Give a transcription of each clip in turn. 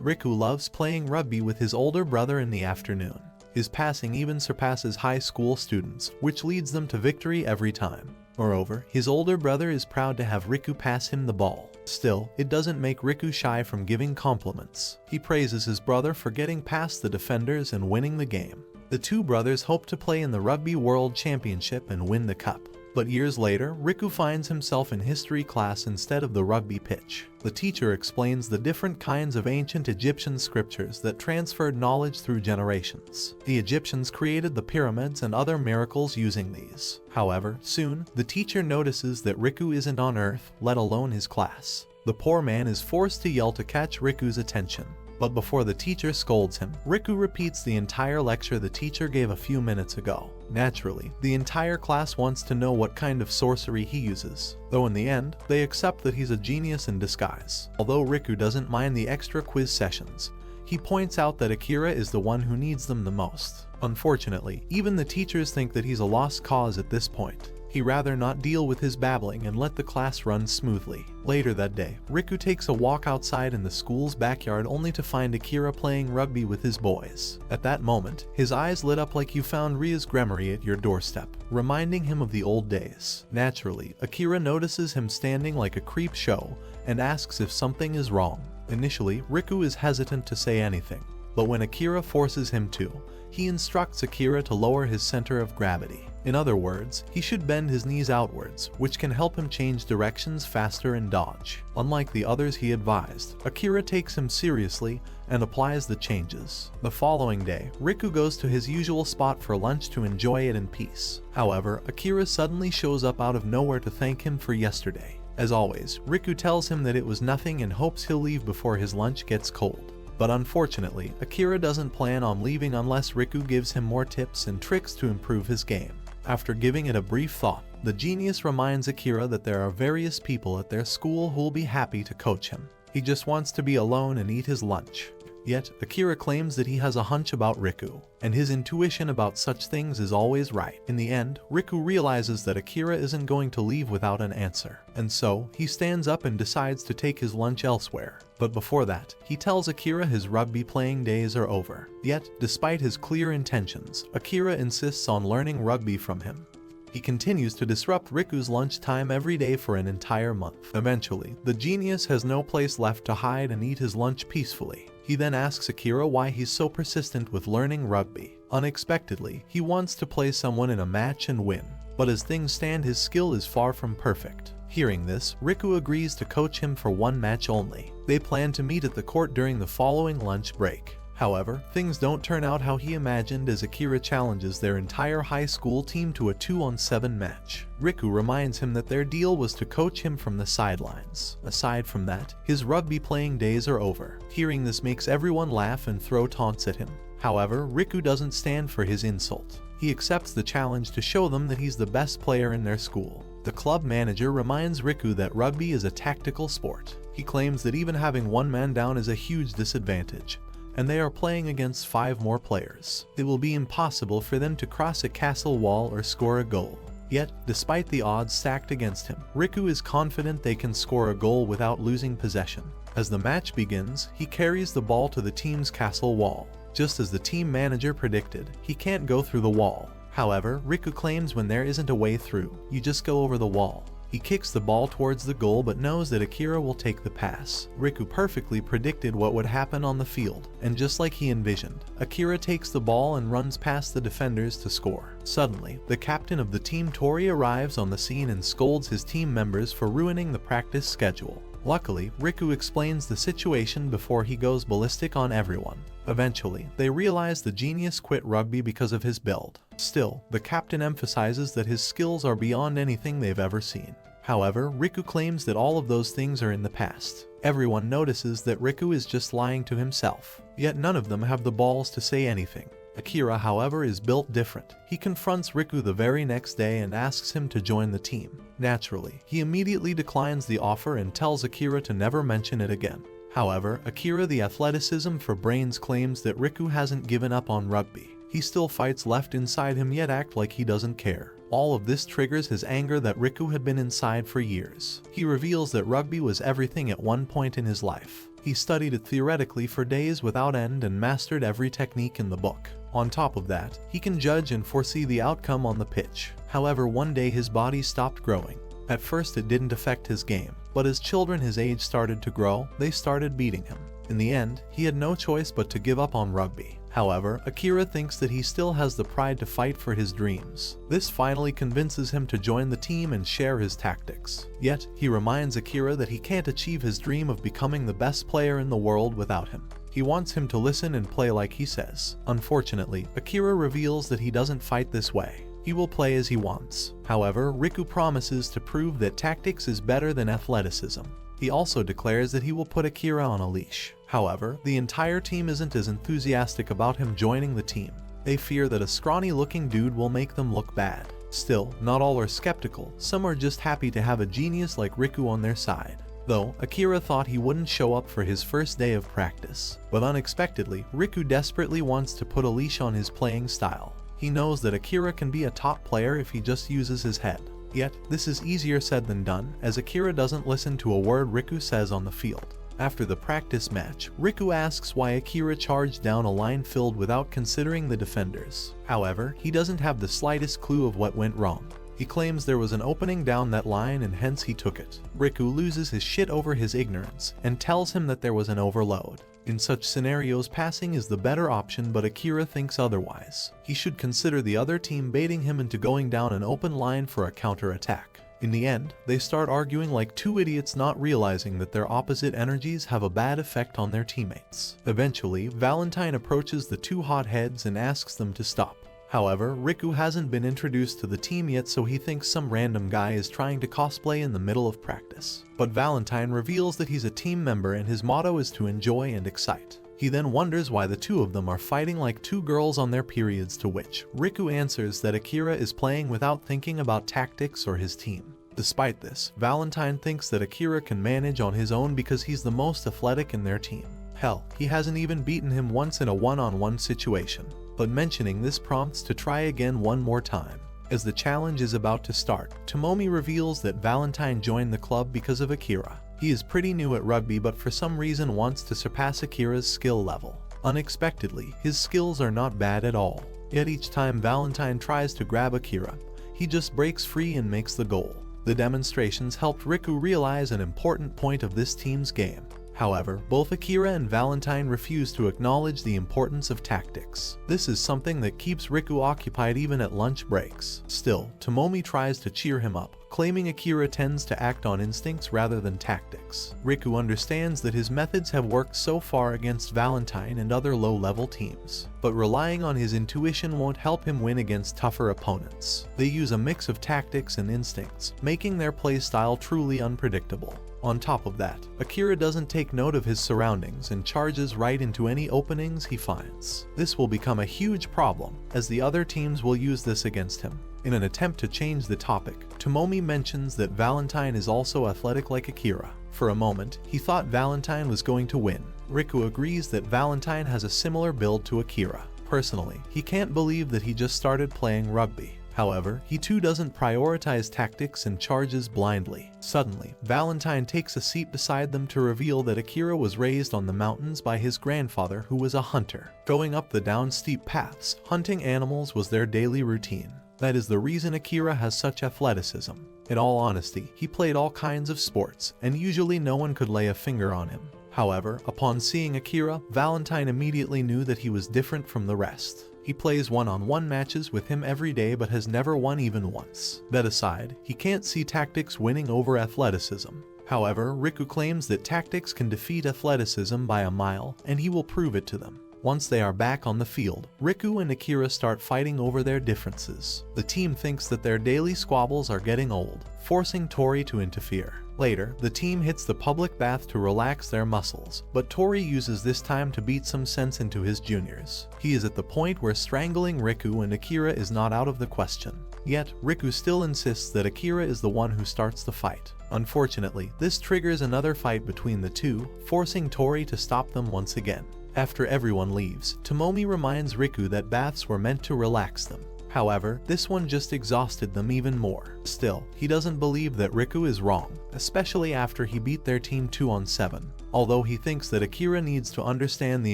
Riku loves playing rugby with his older brother in the afternoon. His passing even surpasses high school students, which leads them to victory every time. Moreover, his older brother is proud to have Riku pass him the ball. Still, it doesn't make Riku shy from giving compliments. He praises his brother for getting past the defenders and winning the game. The two brothers hope to play in the Rugby World Championship and win the cup. But years later, Riku finds himself in history class instead of the rugby pitch. The teacher explains the different kinds of ancient Egyptian scriptures that transferred knowledge through generations. The Egyptians created the pyramids and other miracles using these. However, soon, the teacher notices that Riku isn't on Earth, let alone his class. The poor man is forced to yell to catch Riku's attention. But before the teacher scolds him, Riku repeats the entire lecture the teacher gave a few minutes ago. Naturally, the entire class wants to know what kind of sorcery he uses, though in the end, they accept that he's a genius in disguise. Although Riku doesn't mind the extra quiz sessions, he points out that Akira is the one who needs them the most. Unfortunately, even the teachers think that he's a lost cause at this point. He'd rather not deal with his babbling and let the class run smoothly. Later that day, Riku takes a walk outside in the school's backyard only to find Akira playing rugby with his boys. At that moment, his eyes lit up like you found Ria's Gremory at your doorstep, reminding him of the old days. Naturally, Akira notices him standing like a creep show and asks if something is wrong. Initially, Riku is hesitant to say anything, but when Akira forces him to, he instructs Akira to lower his center of gravity. In other words, he should bend his knees outwards, which can help him change directions faster and dodge. Unlike the others he advised, Akira takes him seriously and applies the changes. The following day, Riku goes to his usual spot for lunch to enjoy it in peace. However, Akira suddenly shows up out of nowhere to thank him for yesterday. As always, Riku tells him that it was nothing and hopes he'll leave before his lunch gets cold. But unfortunately, Akira doesn't plan on leaving unless Riku gives him more tips and tricks to improve his game. After giving it a brief thought, the genius reminds Akira that there are various people at their school who'll be happy to coach him. He just wants to be alone and eat his lunch. Yet, Akira claims that he has a hunch about Riku, and his intuition about such things is always right. In the end, Riku realizes that Akira isn't going to leave without an answer, and so, he stands up and decides to take his lunch elsewhere. But before that, he tells Akira his rugby playing days are over. Yet, despite his clear intentions, Akira insists on learning rugby from him. He continues to disrupt Riku's lunchtime every day for an entire month. Eventually, the genius has no place left to hide and eat his lunch peacefully. He then asks Akira why he's so persistent with learning rugby. Unexpectedly, he wants to play someone in a match and win, but as things stand, his skill is far from perfect. Hearing this, Riku agrees to coach him for one match only. They plan to meet at the court during the following lunch break. However, things don't turn out how he imagined as Akira challenges their entire high school team to a 2-on-7 match. Riku reminds him that their deal was to coach him from the sidelines. Aside from that, his rugby playing days are over. Hearing this makes everyone laugh and throw taunts at him. However, Riku doesn't stand for his insult. He accepts the challenge to show them that he's the best player in their school. The club manager reminds Riku that rugby is a tactical sport. He claims that even having one man down is a huge disadvantage, and they are playing against 5 more players. It will be impossible for them to cross a castle wall or score a goal. Yet, despite the odds stacked against him, Riku is confident they can score a goal without losing possession. As the match begins, he carries the ball to the team's castle wall. Just as the team manager predicted, he can't go through the wall. However, Riku claims when there isn't a way through, you just go over the wall. He kicks the ball towards the goal but knows that Akira will take the pass. Riku perfectly predicted what would happen on the field, and just like he envisioned, Akira takes the ball and runs past the defenders to score. Suddenly, the captain of the team Tori arrives on the scene and scolds his team members for ruining the practice schedule. Luckily, Riku explains the situation before he goes ballistic on everyone. Eventually, they realize the genius quit rugby because of his build. Still, the captain emphasizes that his skills are beyond anything they've ever seen. However, Riku claims that all of those things are in the past. Everyone notices that Riku is just lying to himself, yet none of them have the balls to say anything. Akira, however, is built different. He confronts Riku the very next day and asks him to join the team. Naturally, he immediately declines the offer and tells Akira to never mention it again. However, Akira the athleticism for brains claims that Riku hasn't given up on rugby. He still fights left inside him yet act like he doesn't care. All of this triggers his anger that Riku had been inside for years. He reveals that rugby was everything at one point in his life. He studied it theoretically for days without end and mastered every technique in the book. On top of that, he can judge and foresee the outcome on the pitch. However, one day his body stopped growing. At first it didn't affect his game, but as children his age started to grow, they started beating him. In the end, he had no choice but to give up on rugby. However, Akira thinks that he still has the pride to fight for his dreams. This finally convinces him to join the team and share his tactics. Yet, he reminds Akira that he can't achieve his dream of becoming the best player in the world without him. He wants him to listen and play like he says. Unfortunately, Akira reveals that he doesn't fight this way. He will play as he wants. However, Riku promises to prove that tactics is better than athleticism. He also declares that he will put Akira on a leash. However, the entire team isn't as enthusiastic about him joining the team. They fear that a scrawny-looking dude will make them look bad. Still, not all are skeptical. Some are just happy to have a genius like Riku on their side. Though, Akira thought he wouldn't show up for his first day of practice. But unexpectedly, Riku desperately wants to put a leash on his playing style. He knows that Akira can be a top player if he just uses his head. Yet, this is easier said than done, as Akira doesn't listen to a word Riku says on the field. After the practice match, Riku asks why Akira charged down a line filled without considering the defenders. However, he doesn't have the slightest clue of what went wrong. He claims there was an opening down that line and hence he took it. Riku loses his shit over his ignorance and tells him that there was an overload. In such scenarios, passing is the better option, but Akira thinks otherwise. He should consider the other team baiting him into going down an open line for a counter-attack. In the end, they start arguing like two idiots, not realizing that their opposite energies have a bad effect on their teammates. Eventually, Valentine approaches the two hotheads and asks them to stop. However, Riku hasn't been introduced to the team yet, so he thinks some random guy is trying to cosplay in the middle of practice. But Valentine reveals that he's a team member and his motto is to enjoy and excite. He then wonders why the two of them are fighting like two girls on their periods, to which Riku answers that Akira is playing without thinking about tactics or his team. Despite this, Valentine thinks that Akira can manage on his own because he's the most athletic in their team. Hell, he hasn't even beaten him once in a one-on-one situation. But mentioning this prompts to try again one more time. As the challenge is about to start, Tomomi reveals that Valentine joined the club because of Akira. He is pretty new at rugby, but for some reason wants to surpass Akira's skill level. Unexpectedly, his skills are not bad at all. Yet each time Valentine tries to grab Akira, he just breaks free and makes the goal. The demonstrations helped Riku realize an important point of this team's game. However, both Akira and Valentine refuse to acknowledge the importance of tactics. This is something that keeps Riku occupied even at lunch breaks. Still, Tomomi tries to cheer him up, claiming Akira tends to act on instincts rather than tactics. Riku understands that his methods have worked so far against Valentine and other low-level teams, but relying on his intuition won't help him win against tougher opponents. They use a mix of tactics and instincts, making their playstyle truly unpredictable. On top of that, Akira doesn't take note of his surroundings and charges right into any openings he finds. This will become a huge problem, as the other teams will use this against him. In an attempt to change the topic, Tomomi mentions that Valentine is also athletic like Akira. For a moment, he thought Valentine was going to win. Riku agrees that Valentine has a similar build to Akira. Personally, he can't believe that he just started playing rugby. However, he too doesn't prioritize tactics and charges blindly. Suddenly, Valentine takes a seat beside them to reveal that Akira was raised on the mountains by his grandfather, who was a hunter. Going up the down steep paths, hunting animals was their daily routine. That is the reason Akira has such athleticism. In all honesty, he played all kinds of sports, and usually no one could lay a finger on him. However, upon seeing Akira, Valentine immediately knew that he was different from the rest. He plays one-on-one matches with him every day but has never won even once. That aside, he can't see tactics winning over athleticism. However, Riku claims that tactics can defeat athleticism by a mile, and he will prove it to them. Once they are back on the field, Riku and Akira start fighting over their differences. The team thinks that their daily squabbles are getting old, forcing Tori to interfere. Later, the team hits the public bath to relax their muscles, but Tori uses this time to beat some sense into his juniors. He is at the point where strangling Riku and Akira is not out of the question. Yet, Riku still insists that Akira is the one who starts the fight. Unfortunately, this triggers another fight between the two, forcing Tori to stop them once again. After everyone leaves, Tomomi reminds Riku that baths were meant to relax them. However, this one just exhausted them even more. Still, he doesn't believe that Riku is wrong, especially after he beat their team 2-on-7. Although he thinks that Akira needs to understand the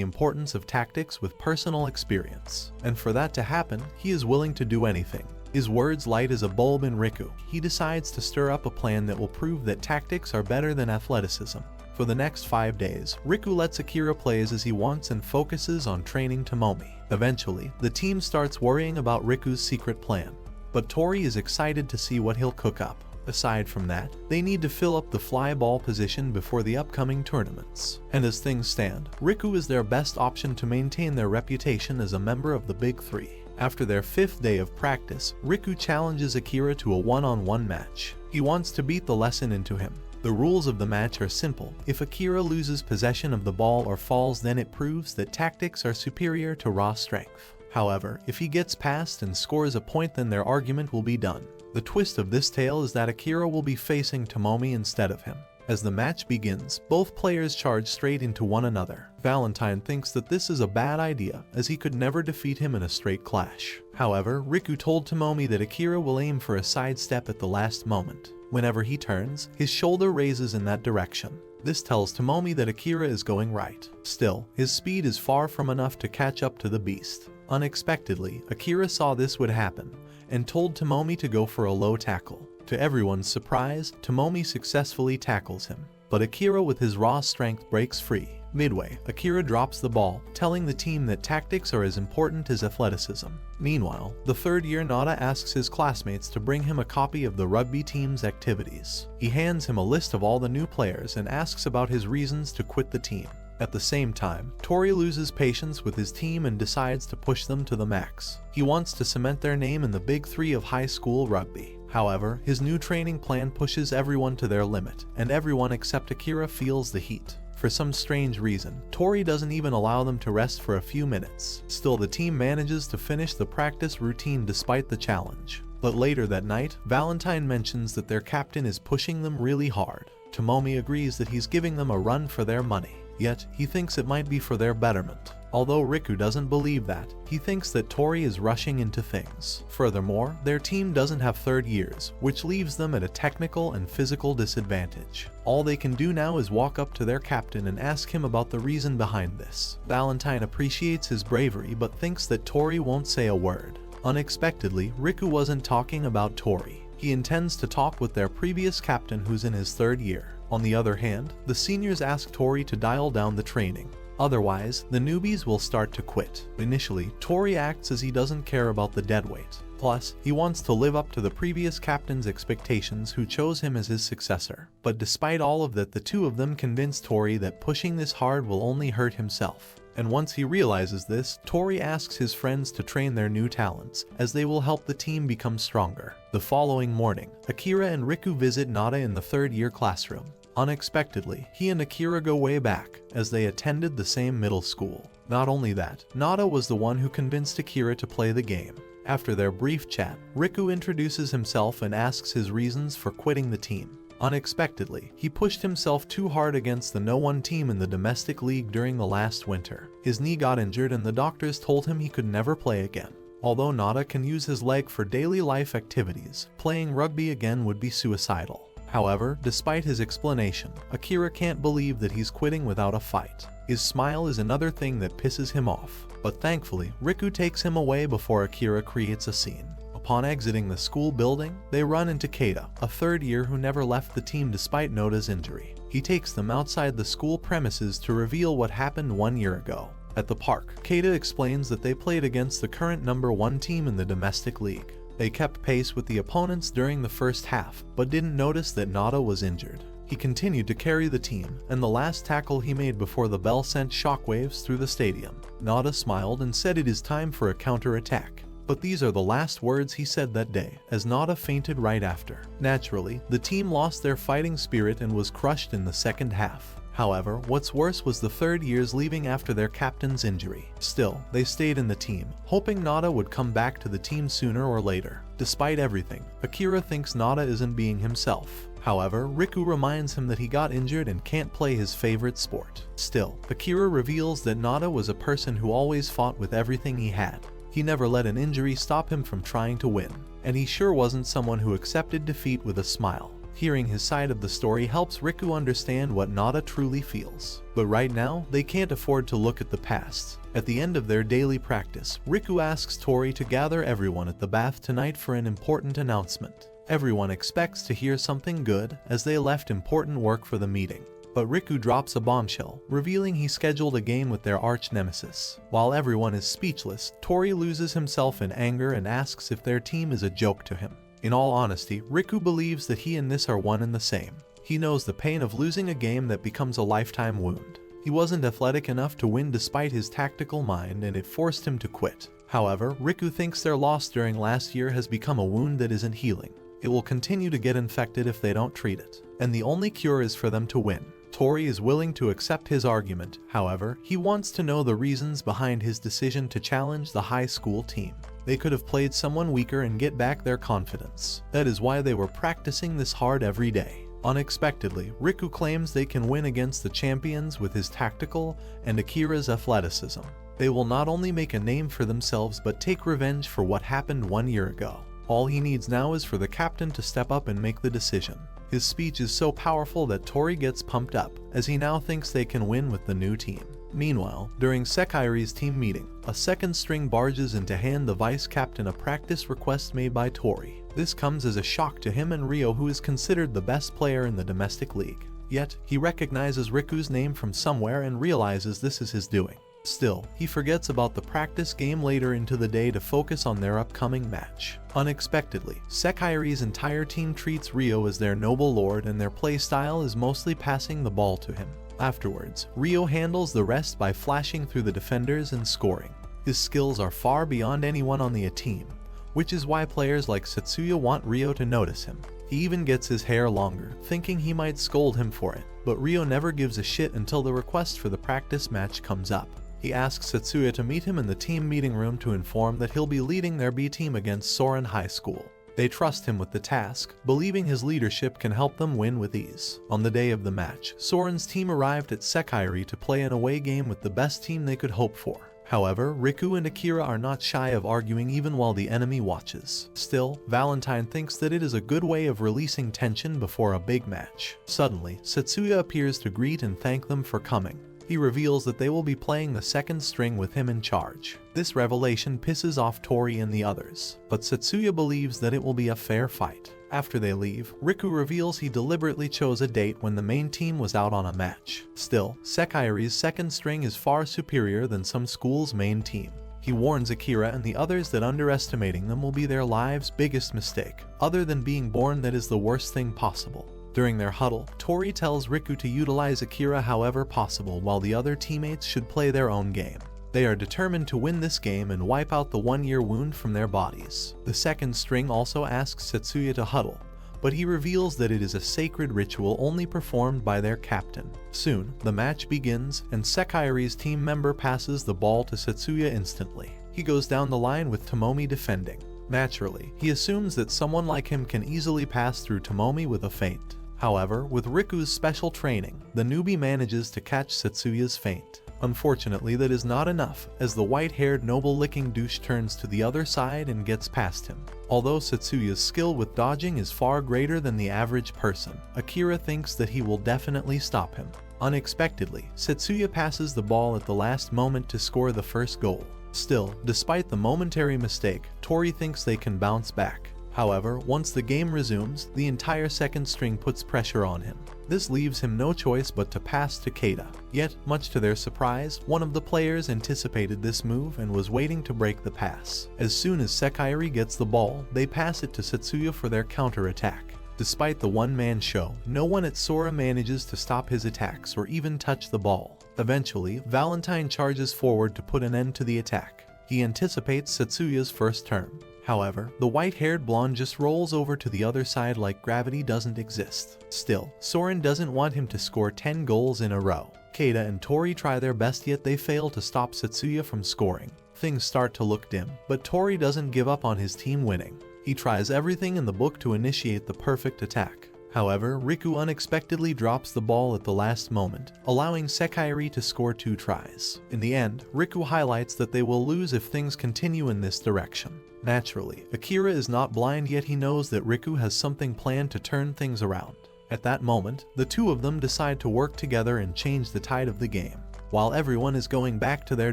importance of tactics with personal experience. And for that to happen, he is willing to do anything. His words light as a bulb in Riku. He decides to stir up a plan that will prove that tactics are better than athleticism. For the next 5 days, Riku lets Akira play as he wants and focuses on training Tomomi. Eventually, the team starts worrying about Riku's secret plan. But Tori is excited to see what he'll cook up. Aside from that, they need to fill up the fly ball position before the upcoming tournaments. And as things stand, Riku is their best option to maintain their reputation as a member of the Big Three. After their 5th day of practice, Riku challenges Akira to a one-on-one match. He wants to beat the lesson into him. The rules of the match are simple. If Akira loses possession of the ball or falls, then it proves that tactics are superior to raw strength. However, if he gets past and scores a point, then their argument will be done. The twist of this tale is that Akira will be facing Tomomi instead of him. As the match begins, both players charge straight into one another. Valentine thinks that this is a bad idea, as he could never defeat him in a straight clash. However, Riku told Tomomi that Akira will aim for a sidestep at the last moment. Whenever he turns, his shoulder raises in that direction. This tells Tomomi that Akira is going right. Still, his speed is far from enough to catch up to the beast. Unexpectedly, Akira saw this would happen, and told Tomomi to go for a low tackle. To everyone's surprise, Tomomi successfully tackles him, but Akira with his raw strength breaks free. Midway, Akira drops the ball, telling the team that tactics are as important as athleticism. Meanwhile, the third-year Nada asks his classmates to bring him a copy of the rugby team's activities. He hands him a list of all the new players and asks about his reasons to quit the team. At the same time, Tori loses patience with his team and decides to push them to the max. He wants to cement their name in the Big Three of high school rugby. However, his new training plan pushes everyone to their limit, and everyone except Akira feels the heat. For some strange reason, Tori doesn't even allow them to rest for a few minutes. Still, the team manages to finish the practice routine despite the challenge. But later that night, Valentine mentions that their captain is pushing them really hard. Tomomi agrees that he's giving them a run for their money. Yet, he thinks it might be for their betterment. Although Riku doesn't believe that, he thinks that Tori is rushing into things. Furthermore, their team doesn't have third years, which leaves them at a technical and physical disadvantage. All they can do now is walk up to their captain and ask him about the reason behind this. Valentine appreciates his bravery but thinks that Tori won't say a word. Unexpectedly, Riku wasn't talking about Tori. He intends to talk with their previous captain who's in his 3rd year. On the other hand, the seniors ask Tori to dial down the training. Otherwise, the newbies will start to quit. Initially, Tori acts as he doesn't care about the deadweight. Plus, he wants to live up to the previous captain's expectations who chose him as his successor. But despite all of that, the two of them convince Tori that pushing this hard will only hurt himself. And once he realizes this, Tori asks his friends to train their new talents, as they will help the team become stronger. The following morning, Akira and Riku visit Nada in the 3rd year classroom. Unexpectedly, he and Akira go way back, as they attended the same middle school. Not only that, Nada was the one who convinced Akira to play the game. After their brief chat, Riku introduces himself and asks his reasons for quitting the team. Unexpectedly, he pushed himself too hard against the No-1 team in the domestic league during the last winter. His knee got injured and the doctors told him he could never play again. Although Nada can use his leg for daily life activities, playing rugby again would be suicidal. However, despite his explanation, Akira can't believe that he's quitting without a fight. His smile is another thing that pisses him off. But thankfully, Riku takes him away before Akira creates a scene. Upon exiting the school building, they run into Keita, a 3rd year who never left the team despite Noda's injury. He takes them outside the school premises to reveal what happened 1 year ago. At the park, Keita explains that they played against the current number 1 team in the domestic league. They kept pace with the opponents during the first half, but didn't notice that Nada was injured. He continued to carry the team, and the last tackle he made before the bell sent shockwaves through the stadium. Nada smiled and said it is time for a counter-attack. But these are the last words he said that day, as Nada fainted right after. Naturally, the team lost their fighting spirit and was crushed in the second half. However, what's worse was the 3rd years leaving after their captain's injury. Still, they stayed in the team, hoping Nada would come back to the team sooner or later. Despite everything, Akira thinks Nada isn't being himself. However, Riku reminds him that he got injured and can't play his favorite sport. Still, Akira reveals that Nada was a person who always fought with everything he had. He never let an injury stop him from trying to win, and he sure wasn't someone who accepted defeat with a smile. Hearing his side of the story helps Riku understand what Nada truly feels. But right now, they can't afford to look at the past. At the end of their daily practice, Riku asks Tori to gather everyone at the bath tonight for an important announcement. Everyone expects to hear something good, as they left important work for the meeting. But Riku drops a bombshell, revealing he scheduled a game with their arch-nemesis. While everyone is speechless, Tori loses himself in anger and asks if their team is a joke to him. In all honesty, Riku believes that he and this are one and the same. He knows the pain of losing a game that becomes a lifetime wound. He wasn't athletic enough to win despite his tactical mind, and it forced him to quit. However, Riku thinks their loss during last year has become a wound that isn't healing. It will continue to get infected if they don't treat it, and the only cure is for them to win. Tori is willing to accept his argument. However, he wants to know the reasons behind his decision to challenge the high school team. They could have played someone weaker and get back their confidence. That is why they were practicing this hard every day. Unexpectedly, Riku claims they can win against the champions with his tactical and Akira's athleticism. They will not only make a name for themselves but take revenge for what happened 1 year ago. All he needs now is for the captain to step up and make the decision. His speech is so powerful that Tori gets pumped up, as he now thinks they can win with the new team. Meanwhile, during Sekaire's team meeting, a second string barges in to hand the vice captain a practice request made by Tori. This comes as a shock to him and Ryo, who is considered the best player in the domestic league. Yet, he recognizes Riku's name from somewhere and realizes this is his doing. Still, he forgets about the practice game later into the day to focus on their upcoming match. Unexpectedly, Sekaire's entire team treats Ryo as their noble lord, and their play style is mostly passing the ball to him. Afterwards, Ryo handles the rest by flashing through the defenders and scoring. His skills are far beyond anyone on the team, which is why players like Setsuya want Ryo to notice him. He even gets his hair longer, thinking he might scold him for it, but Ryo never gives a shit until the request for the practice match comes up. He asks Setsuya to meet him in the team meeting room to inform that he'll be leading their B team against Soren High School. They trust him with the task, believing his leadership can help them win with ease. On the day of the match, Soren's team arrived at Sekaire to play an away game with the best team they could hope for. However, Riku and Akira are not shy of arguing even while the enemy watches. Still, Valentine thinks that it is a good way of releasing tension before a big match. Suddenly, Setsuya appears to greet and thank them for coming. He reveals that they will be playing the second string with him in charge. This revelation pisses off Tori and the others, but Setsuya believes that it will be a fair fight. After they leave, Riku reveals he deliberately chose a date when the main team was out on a match. Still, Sekaire's second string is far superior than some school's main team. He warns Akira and the others that underestimating them will be their lives' biggest mistake. Other than being born, that is the worst thing possible. During their huddle, Tori tells Riku to utilize Akira however possible, while the other teammates should play their own game. They are determined to win this game and wipe out the 1-year wound from their bodies. The second string also asks Setsuya to huddle, but he reveals that it is a sacred ritual only performed by their captain. Soon, the match begins, and Sekaire's team member passes the ball to Setsuya instantly. He goes down the line with Tomomi defending. Naturally, he assumes that someone like him can easily pass through Tomomi with a feint. However, with Riku's special training, the newbie manages to catch Setsuya's feint. Unfortunately, that is not enough, as the white-haired noble-looking douche turns to the other side and gets past him. Although Setsuya's skill with dodging is far greater than the average person, Akira thinks that he will definitely stop him. Unexpectedly, Setsuya passes the ball at the last moment to score the first goal. Still, despite the momentary mistake, Tori thinks they can bounce back. However, once the game resumes, the entire second string puts pressure on him. This leaves him no choice but to pass to Keita. Yet, much to their surprise, one of the players anticipated this move and was waiting to break the pass. As soon as Sekaire gets the ball, they pass it to Setsuya for their counter-attack. Despite the one-man show, no one at Sora manages to stop his attacks or even touch the ball. Eventually, Valentine charges forward to put an end to the attack. He anticipates Setsuya's first turn. However, the white-haired blonde just rolls over to the other side like gravity doesn't exist. Still, Soren doesn't want him to score 10 goals in a row. Keita and Tori try their best, yet they fail to stop Setsuya from scoring. Things start to look dim, but Tori doesn't give up on his team winning. He tries everything in the book to initiate the perfect attack. However, Riku unexpectedly drops the ball at the last moment, allowing Sekairi to score 2 tries. In the end, Riku highlights that they will lose if things continue in this direction. Naturally, Akira is not blind, yet he knows that Riku has something planned to turn things around. At that moment, the two of them decide to work together and change the tide of the game. While everyone is going back to their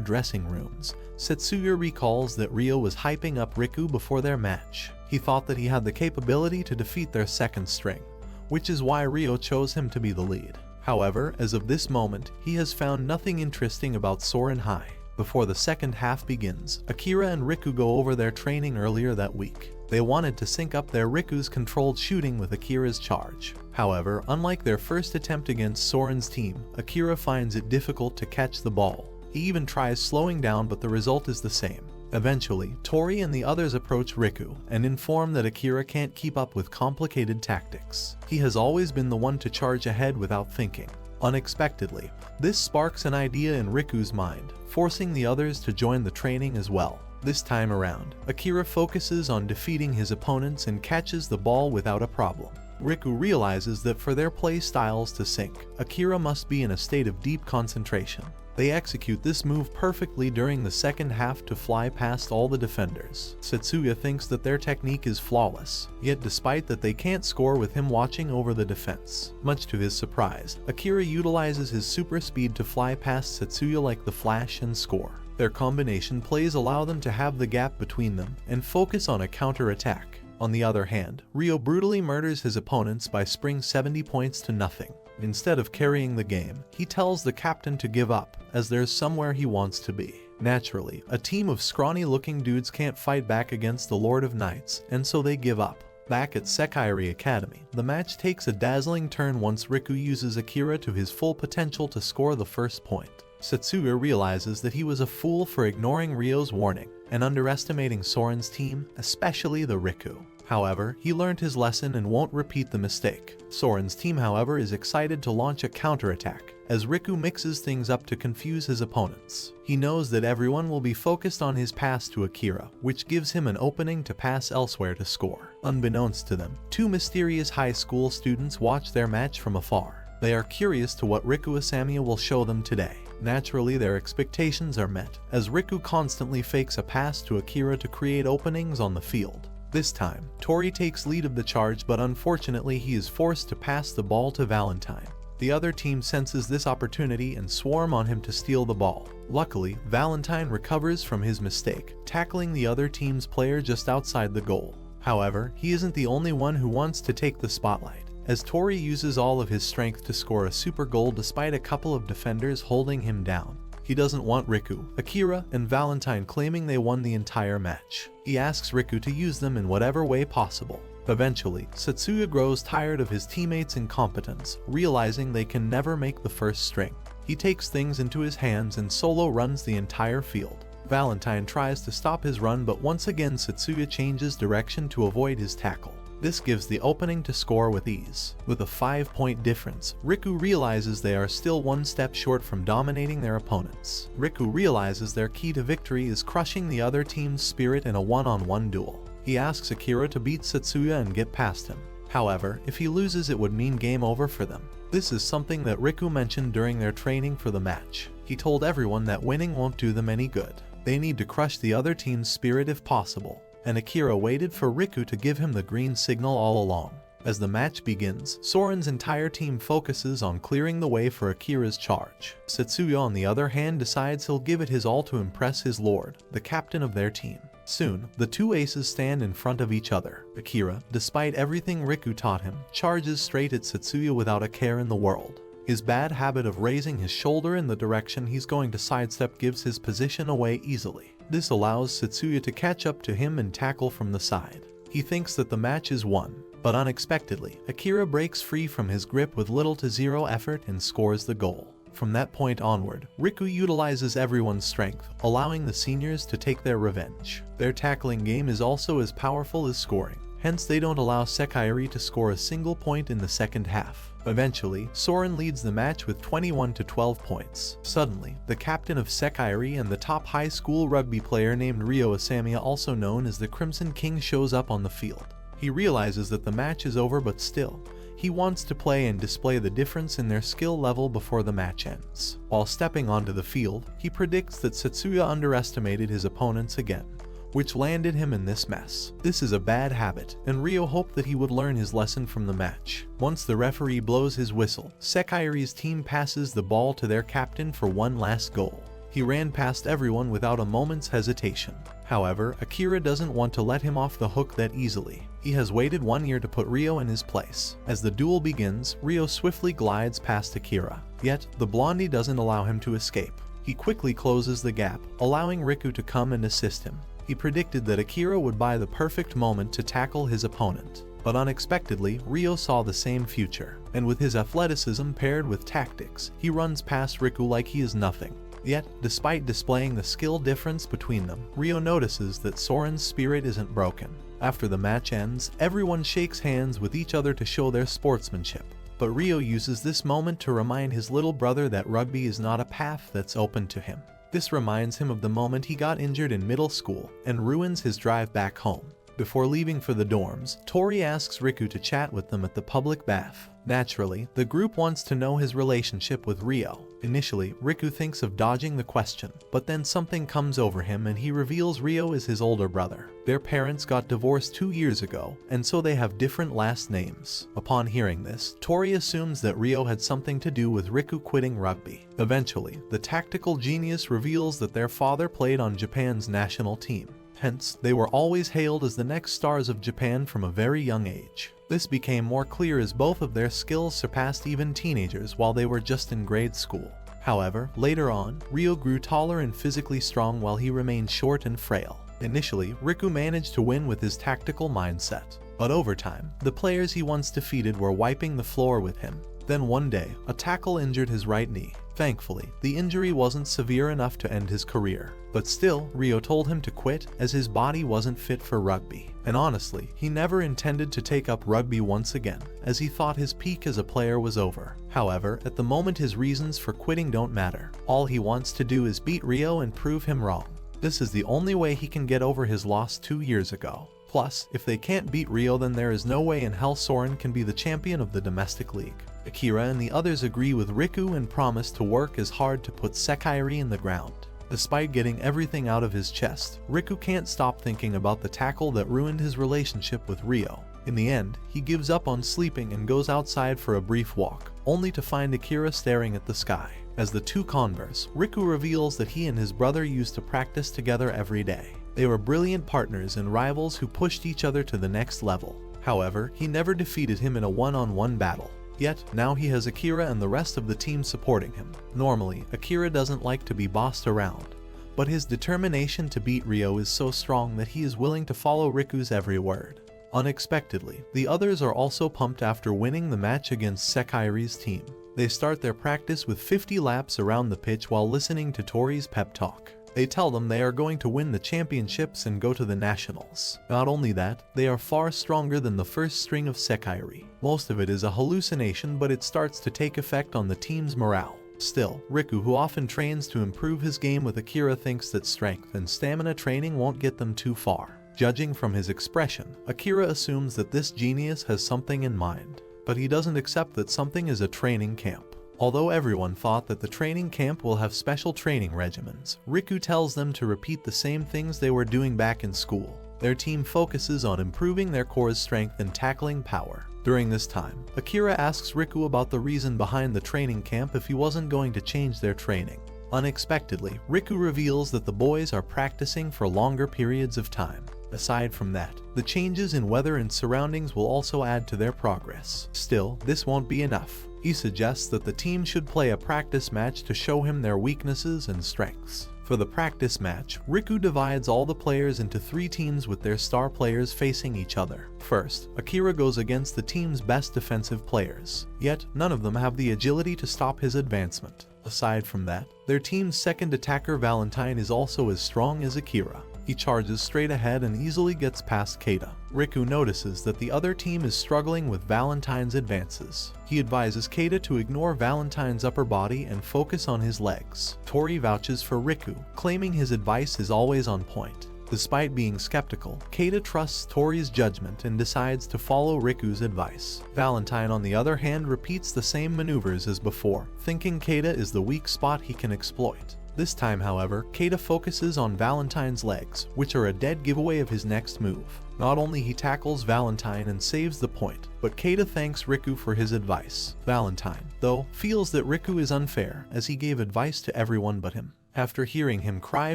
dressing rooms, Setsuya recalls that Ryo was hyping up Riku before their match. He thought that he had the capability to defeat their second string, which is why Ryo chose him to be the lead. However, as of this moment, he has found nothing interesting about Soren High. Before the second half begins, Akira and Riku go over their training earlier that week. They wanted to sync up their Riku's controlled shooting with Akira's charge. However, unlike their first attempt against Soren's team, Akira finds it difficult to catch the ball. He even tries slowing down, but the result is the same. Eventually, Tori and the others approach Riku and inform that Akira can't keep up with complicated tactics. He has always been the one to charge ahead without thinking. Unexpectedly, this sparks an idea in Riku's mind, forcing the others to join the training as well. This time around, Akira focuses on defeating his opponents and catches the ball without a problem. Riku realizes that for their play styles to sync, Akira must be in a state of deep concentration. They execute this move perfectly during the second half to fly past all the defenders. Setsuya thinks that their technique is flawless, yet despite that they can't score with him watching over the defense. Much to his surprise, Akira utilizes his super speed to fly past Setsuya like the Flash and score. Their combination plays allow them to have the gap between them and focus on a counter-attack. On the other hand, Ryo brutally murders his opponents by spring 70 points to nothing. Instead of carrying the game, he tells the captain to give up, as there's somewhere he wants to be. Naturally, a team of scrawny-looking dudes can't fight back against the Lord of Knights, and so they give up. Back at Sekairi Academy, the match takes a dazzling turn once Riku uses Akira to his full potential to score the first point. Setsuya realizes that he was a fool for ignoring Ryo's warning and underestimating Soren's team, especially the Riku. However, he learned his lesson and won't repeat the mistake. Soren's team, however, is excited to launch a counterattack, as Riku mixes things up to confuse his opponents. He knows that everyone will be focused on his pass to Akira, which gives him an opening to pass elsewhere to score. Unbeknownst to them, 2 mysterious high school students watch their match from afar. They are curious to what Riku Asamiya will show them today. Naturally, their expectations are met, as Riku constantly fakes a pass to Akira to create openings on the field. This time, Tori takes lead of the charge, but unfortunately he is forced to pass the ball to Valentine. The other team senses this opportunity and swarm on him to steal the ball. Luckily, Valentine recovers from his mistake, tackling the other team's player just outside the goal. However, he isn't the only one who wants to take the spotlight, as Tori uses all of his strength to score a super goal despite a couple of defenders holding him down. He doesn't want Riku, Akira, and Valentine claiming they won the entire match. He asks Riku to use them in whatever way possible. Eventually, Setsuya grows tired of his teammates' incompetence, realizing they can never make the first string. He takes things into his hands and solo runs the entire field. Valentine tries to stop his run, but once again Setsuya changes direction to avoid his tackle. This gives the opening to score with ease. With a 5-point difference, Riku realizes they are still one step short from dominating their opponents. Riku realizes their key to victory is crushing the other team's spirit in a one-on-one duel. He asks Akira to beat Setsuya and get past him. However, if he loses, it would mean game over for them. This is something that Riku mentioned during their training for the match. He told everyone that winning won't do them any good. They need to crush the other team's spirit if possible. And Akira waited for Riku to give him the green signal all along. As the match begins, Soren's entire team focuses on clearing the way for Akira's charge. Setsuya, on the other hand, decides he'll give it his all to impress his lord, the captain of their team. Soon, the two aces stand in front of each other. Akira, despite everything Riku taught him, charges straight at Setsuya without a care in the world. His bad habit of raising his shoulder in the direction he's going to sidestep gives his position away easily. This allows Setsuya to catch up to him and tackle from the side. He thinks that the match is won, but unexpectedly, Akira breaks free from his grip with little to zero effort and scores the goal. From that point onward, Riku utilizes everyone's strength, allowing the seniors to take their revenge. Their tackling game is also as powerful as scoring, hence they don't allow Sekairi to score a single point in the second half. Eventually, Soren leads the match with 21 to 12 points. Suddenly, the captain of Sekairi and the top high school rugby player named Ryo Asamiya, also known as the Crimson King, shows up on the field. He realizes that the match is over, but still, He wants to play and display the difference in their skill level before the match ends. While stepping onto the field, he predicts that Setsuya underestimated his opponents again, which landed him in this mess. This is a bad habit, and Ryo hoped that he would learn his lesson from the match. Once the referee blows his whistle, Sekai's team passes the ball to their captain for one last goal. He ran past everyone without a moment's hesitation. However, Akira doesn't want to let him off the hook that easily. He has waited 1 year to put Ryo in his place. As the duel begins, Ryo swiftly glides past Akira. Yet, the blondie doesn't allow him to escape. He quickly closes the gap, allowing Riku to come and assist him. He predicted that Akira would buy the perfect moment to tackle his opponent. But unexpectedly, Ryo saw the same future, and with his athleticism paired with tactics, he runs past Riku like he is nothing. Yet, despite displaying the skill difference between them, Ryo notices that Soren's spirit isn't broken. After the match ends, everyone shakes hands with each other to show their sportsmanship. But Ryo uses this moment to remind his little brother that rugby is not a path that's open to him. This reminds him of the moment he got injured in middle school and ruins his drive back home. Before leaving for the dorms, Tori asks Riku to chat with them at the public bath. Naturally, the group wants to know his relationship with Ryo. Initially, Riku thinks of dodging the question, but then something comes over him and he reveals Ryo is his older brother. Their parents got divorced 2 years ago, and so they have different last names. Upon hearing this, Tori assumes that Ryo had something to do with Riku quitting rugby. Eventually, the tactical genius reveals that their father played on Japan's national team. Hence, they were always hailed as the next stars of Japan from a very young age. This became more clear as both of their skills surpassed even teenagers while they were just in grade school. However, later on, Ryo grew taller and physically strong while he remained short and frail. Initially, Riku managed to win with his tactical mindset, but over time, the players he once defeated were wiping the floor with him. Then one day, a tackle injured his right knee. Thankfully, the injury wasn't severe enough to end his career. But still, Ryo told him to quit as his body wasn't fit for rugby. And honestly, he never intended to take up rugby once again, as he thought his peak as a player was over. However, at the moment his reasons for quitting don't matter. All he wants to do is beat Ryo and prove him wrong. This is the only way he can get over his loss 2 years ago. Plus, if they can't beat Ryo, then there is no way in hell Soren can be the champion of the domestic league. Akira and the others agree with Riku and promise to work as hard to put Sekai in the ground. Despite getting everything out of his chest, Riku can't stop thinking about the tackle that ruined his relationship with Ryo. In the end, he gives up on sleeping and goes outside for a brief walk, only to find Akira staring at the sky. As the two converse, Riku reveals that he and his brother used to practice together every day. They were brilliant partners and rivals who pushed each other to the next level. However, he never defeated him in a one-on-one battle. Yet, now he has Akira and the rest of the team supporting him. Normally, Akira doesn't like to be bossed around, but his determination to beat Ryo is so strong that he is willing to follow Riku's every word. Unexpectedly, the others are also pumped after winning the match against Sekai's team. They start their practice with 50 laps around the pitch while listening to Tori's pep talk. They tell them they are going to win the championships and go to the nationals. Not only that, they are far stronger than the first string of Sekai. Most of it is a hallucination, but it starts to take effect on the team's morale. Still, Riku, who often trains to improve his game with Akira, thinks that strength and stamina training won't get them too far. Judging from his expression, Akira assumes that this genius has something in mind, but he doesn't accept that something is a training camp. Although everyone thought that the training camp will have special training regimens, Riku tells them to repeat the same things they were doing back in school. Their team focuses on improving their core's strength and tackling power. During this time, Akira asks Riku about the reason behind the training camp if he wasn't going to change their training. Unexpectedly, Riku reveals that the boys are practicing for longer periods of time. Aside from that, the changes in weather and surroundings will also add to their progress. Still, this won't be enough. He suggests that the team should play a practice match to show him their weaknesses and strengths. For the practice match, Riku divides all the players into 3 teams with their star players facing each other. First, Akira goes against the team's best defensive players, yet none of them have the agility to stop his advancement. Aside from that, their team's second attacker Valentine is also as strong as Akira. He charges straight ahead and easily gets past Keita. Riku notices that the other team is struggling with Valentine's advances. He advises Keita to ignore Valentine's upper body and focus on his legs. Tori vouches for Riku, claiming his advice is always on point. Despite being skeptical, Keita trusts Tori's judgment and decides to follow Riku's advice. Valentine, on the other hand, repeats the same maneuvers as before, thinking Keita is the weak spot he can exploit. This time, however, Keita focuses on Valentine's legs, which are a dead giveaway of his next move. Not only he tackles Valentine and saves the point, but Keita thanks Riku for his advice. Valentine, though, feels that Riku is unfair as he gave advice to everyone but him. After hearing him cry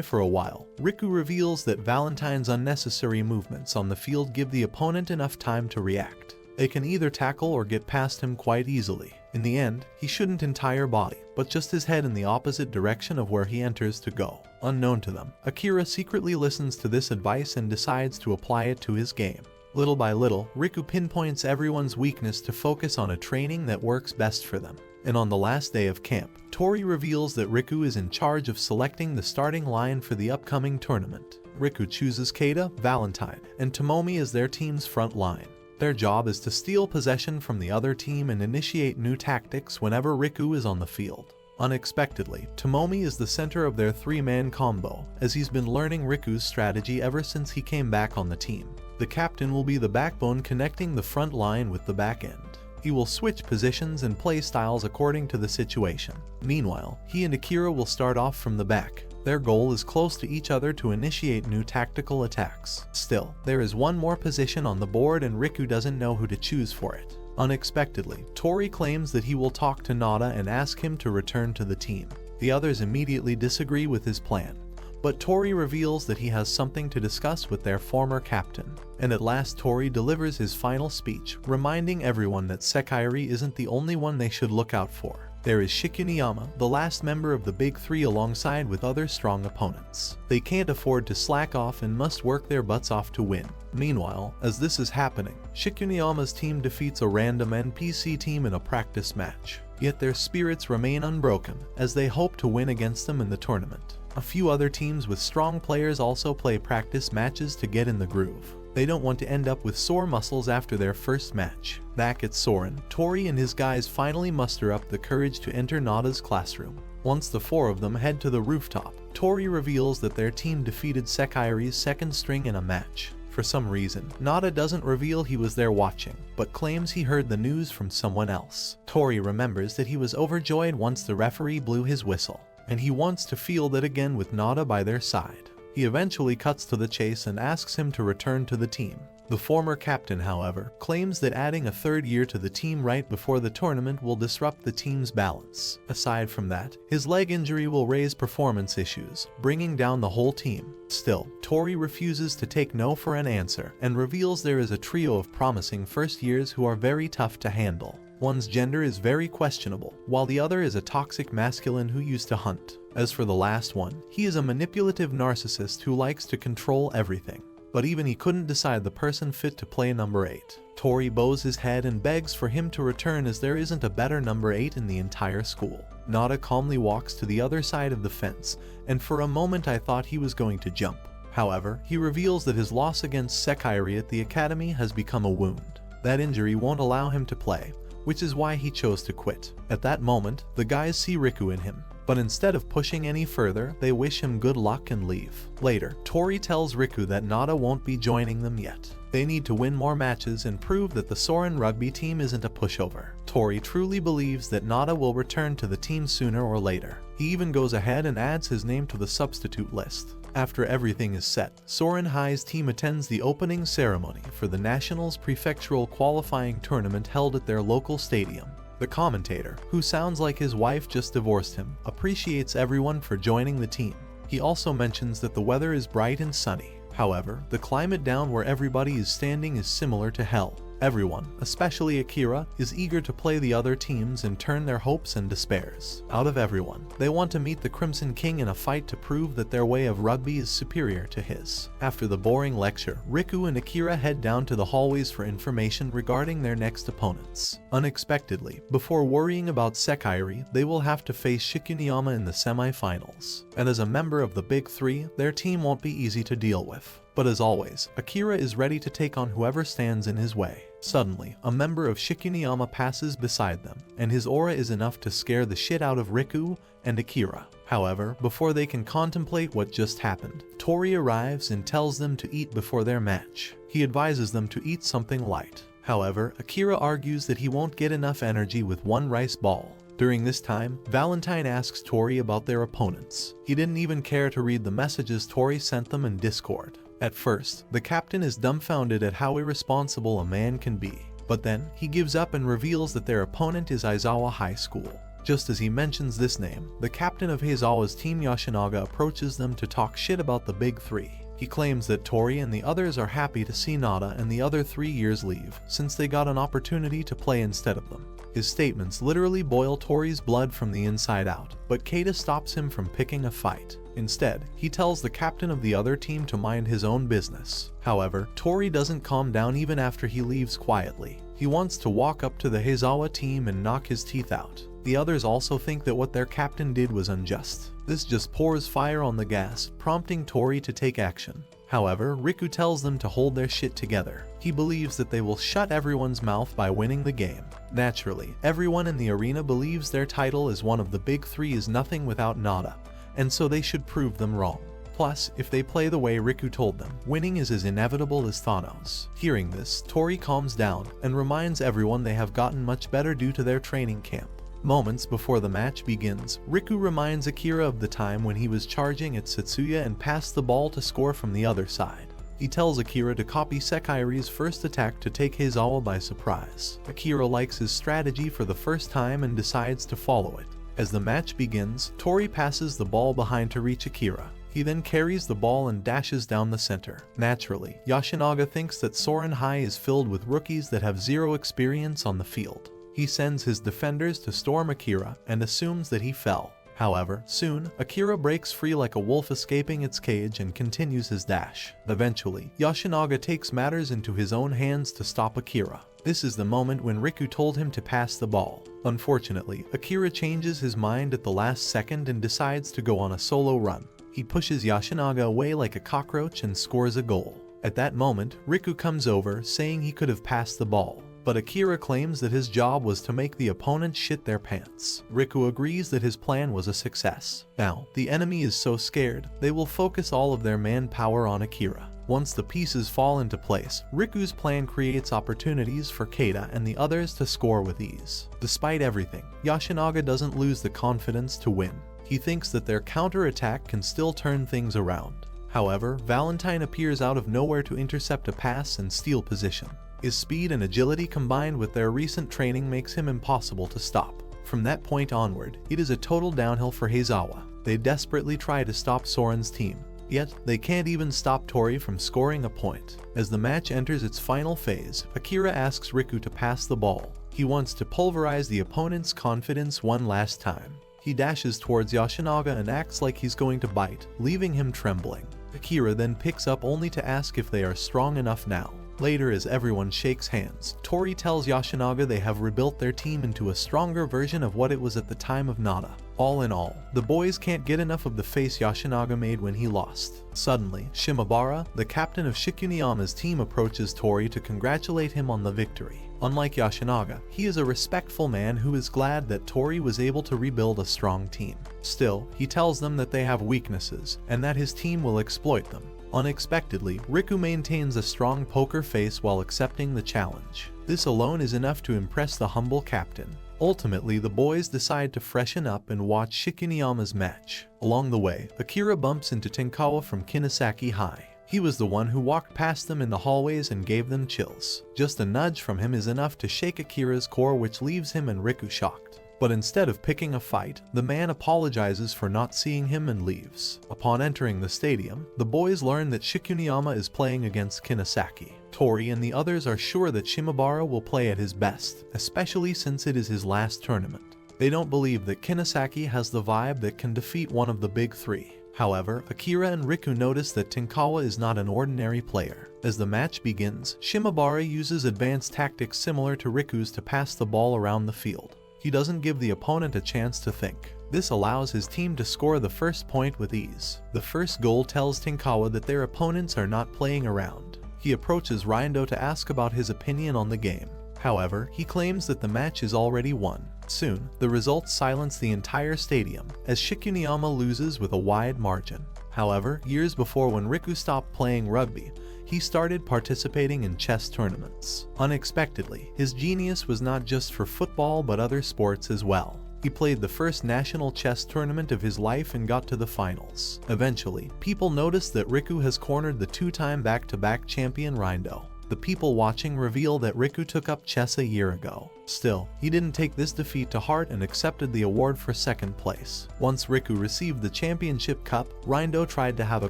for a while, Riku reveals that Valentine's unnecessary movements on the field give the opponent enough time to react. They can either tackle or get past him quite easily. In the end, he shouldn't entire body, but just his head in the opposite direction of where he enters to go. Unknown to them, Akira secretly listens to this advice and decides to apply it to his game. Little by little, Riku pinpoints everyone's weakness to focus on a training that works best for them. And on the last day of camp, Tori reveals that Riku is in charge of selecting the starting line for the upcoming tournament. Riku chooses Keita, Valentine, and Tomomi as their team's front line. Their job is to steal possession from the other team and initiate new tactics whenever Riku is on the field. Unexpectedly, Tomomi is the center of their three-man combo, as he's been learning Riku's strategy ever since he came back on the team. The captain will be the backbone connecting the front line with the back end. He will switch positions and play styles according to the situation. Meanwhile, he and Akira will start off from the back. Their goal is close to each other to initiate new tactical attacks. Still, there is one more position on the board and Riku doesn't know who to choose for it. Unexpectedly, Tori claims that he will talk to Nada and ask him to return to the team. The others immediately disagree with his plan, but Tori reveals that he has something to discuss with their former captain. And at last Tori delivers his final speech, reminding everyone that Sekiri isn't the only one they should look out for. There is Shikuniyama, the last member of the Big Three, alongside with other strong opponents. They can't afford to slack off and must work their butts off to win. Meanwhile, as this is happening, Shikuniyama's team defeats a random NPC team in a practice match. Yet their spirits remain unbroken, as they hope to win against them in the tournament. A few other teams with strong players also play practice matches to get in the groove. They don't want to end up with sore muscles after their first match. Back at Soren, Tori and his guys finally muster up the courage to enter Nada's classroom. Once the four of them head to the rooftop, Tori reveals that their team defeated Sekiri's second string in a match. For some reason, Nada doesn't reveal he was there watching, but claims he heard the news from someone else. Tori remembers that he was overjoyed once the referee blew his whistle, and he wants to feel that again with Nada by their side. He eventually cuts to the chase and asks him to return to the team. The former captain, however, claims that adding a third year to the team right before the tournament will disrupt the team's balance. Aside from that, his leg injury will raise performance issues, bringing down the whole team. Still, Tori refuses to take no for an answer and reveals there is a trio of promising first years who are very tough to handle. One's gender is very questionable, while the other is a toxic masculine who used to hunt. As for the last one, he is a manipulative narcissist who likes to control everything. But even he couldn't decide the person fit to play number 8. Tori bows his head and begs for him to return as there isn't a better number 8 in the entire school. Nada calmly walks to the other side of the fence, and for a moment I thought he was going to jump. However, he reveals that his loss against Sekiri at the academy has become a wound. That injury won't allow him to play, which is why he chose to quit. At that moment, the guys see Riku in him, but instead of pushing any further, they wish him good luck and leave. Later, Tori tells Riku that Nada won't be joining them yet. They need to win more matches and prove that the Soren Rugby team isn't a pushover. Tori truly believes that Nada will return to the team sooner or later. He even goes ahead and adds his name to the substitute list. After everything is set, Soren High's team attends the opening ceremony for the Nationals Prefectural Qualifying Tournament held at their local stadium. The commentator, who sounds like his wife just divorced him, appreciates everyone for joining the team. He also mentions that the weather is bright and sunny. However, the climate down where everybody is standing is similar to hell. Everyone, especially Akira, is eager to play the other teams and turn their hopes and despairs. Out of everyone, they want to meet the Crimson King in a fight to prove that their way of rugby is superior to his. After the boring lecture, Riku and Akira head down to the hallways for information regarding their next opponents. Unexpectedly, before worrying about Sekiri, they will have to face Shikuniyama in the semi-finals. And as a member of the Big Three, their team won't be easy to deal with. But as always, Akira is ready to take on whoever stands in his way. Suddenly, a member of Shikuniyama passes beside them, and his aura is enough to scare the shit out of Riku and Akira. However, before they can contemplate what just happened, Tori arrives and tells them to eat before their match. He advises them to eat something light. However, Akira argues that he won't get enough energy with one rice ball. During this time, Valentine asks Tori about their opponents. He didn't even care to read the messages Tori sent them in Discord. At first, the captain is dumbfounded at how irresponsible a man can be. But then, he gives up and reveals that their opponent is Aizawa High School. Just as he mentions this name, the captain of Heizawa's team Yoshinaga approaches them to talk shit about the Big Three. He claims that Tori and the others are happy to see Nada and the other 3 years leave, since they got an opportunity to play instead of them. His statements literally boil Tori's blood from the inside out, but Keita stops him from picking a fight. Instead, he tells the captain of the other team to mind his own business. However, Tori doesn't calm down even after he leaves quietly. He wants to walk up to the Heizawa team and knock his teeth out. The others also think that what their captain did was unjust. This just pours fire on the gas, prompting Tori to take action. However, Riku tells them to hold their shit together. He believes that they will shut everyone's mouth by winning the game. Naturally, everyone in the arena believes their title as one of the Big Three is nothing without Nada, and so they should prove them wrong. Plus, if they play the way Riku told them, winning is as inevitable as Thanos. Hearing this, Tori calms down and reminds everyone they have gotten much better due to their training camp. Moments before the match begins, Riku reminds Akira of the time when he was charging at Setsuya and passed the ball to score from the other side. He tells Akira to copy Sekiri's first attack to take Heizawa by surprise. Akira likes his strategy for the first time and decides to follow it. As the match begins, Tori passes the ball behind to reach Akira. He then carries the ball and dashes down the center. Naturally, Yoshinaga thinks that Soren High is filled with rookies that have zero experience on the field. He sends his defenders to storm Akira and assumes that he fell. However, soon, Akira breaks free like a wolf escaping its cage and continues his dash. Eventually, Yoshinaga takes matters into his own hands to stop Akira. This is the moment when Riku told him to pass the ball. Unfortunately, Akira changes his mind at the last second and decides to go on a solo run. He pushes Yoshinaga away like a cockroach and scores a goal. At that moment, Riku comes over, saying he could have passed the ball. But Akira claims that his job was to make the opponent shit their pants. Riku agrees that his plan was a success. Now, the enemy is so scared, they will focus all of their manpower on Akira. Once the pieces fall into place, Riku's plan creates opportunities for Keita and the others to score with ease. Despite everything, Yoshinaga doesn't lose the confidence to win. He thinks that their counterattack can still turn things around. However, Valentine appears out of nowhere to intercept a pass and steal position. His speed and agility combined with their recent training makes him impossible to stop. From that point onward, it is a total downhill for Heizawa. They desperately try to stop Soren's team, yet they can't even stop Tori from scoring a point. As the match enters its final phase, Akira asks Riku to pass the ball. He wants to pulverize the opponent's confidence one last time. He dashes towards Yoshinaga and acts like he's going to bite, leaving him trembling. Akira then picks up only to ask if they are strong enough now. Later, as everyone shakes hands, Tori tells Yoshinaga they have rebuilt their team into a stronger version of what it was at the time of Nada. All in all, the boys can't get enough of the face Yoshinaga made when he lost. Suddenly, Shimabara, the captain of Shikuniyama's team, approaches Tori to congratulate him on the victory. Unlike Yoshinaga, he is a respectful man who is glad that Tori was able to rebuild a strong team. Still, he tells them that they have weaknesses, and that his team will exploit them. Unexpectedly, Riku maintains a strong poker face while accepting the challenge. This alone is enough to impress the humble captain. Ultimately, the boys decide to freshen up and watch Shikuniyama's match. Along the way, Akira bumps into Tenkawa from Kinesaki High. He was the one who walked past them in the hallways and gave them chills. Just a nudge from him is enough to shake Akira's core, which leaves him and Riku shocked. But instead of picking a fight, the man apologizes for not seeing him and leaves. Upon entering the stadium, the boys learn that Shikuniyama is playing against Kinesaki. Tori and the others are sure that Shimabara will play at his best, especially since it is his last tournament. They don't believe that Kinesaki has the vibe that can defeat one of the Big Three. However, Akira and Riku notice that Tenkawa is not an ordinary player. As the match begins, Shimabara uses advanced tactics similar to Riku's to pass the ball around the field. He doesn't give the opponent a chance to think. This allows his team to score the first point with ease. The first goal tells Tenkawa that their opponents are not playing around. He approaches Rindo to ask about his opinion on the game. However, he claims that the match is already won. Soon, the results silence the entire stadium as Shikuniyama loses with a wide margin. However, years before, when Riku stopped playing rugby, he started participating in chess tournaments. Unexpectedly, his genius was not just for football but other sports as well. He played the first national chess tournament of his life and got to the finals. Eventually, people noticed that Riku has cornered the two-time back-to-back champion Rindo. The people watching reveal that Riku took up chess a year ago. Still, he didn't take this defeat to heart and accepted the award for second place. Once Riku received the championship cup, Rindo tried to have a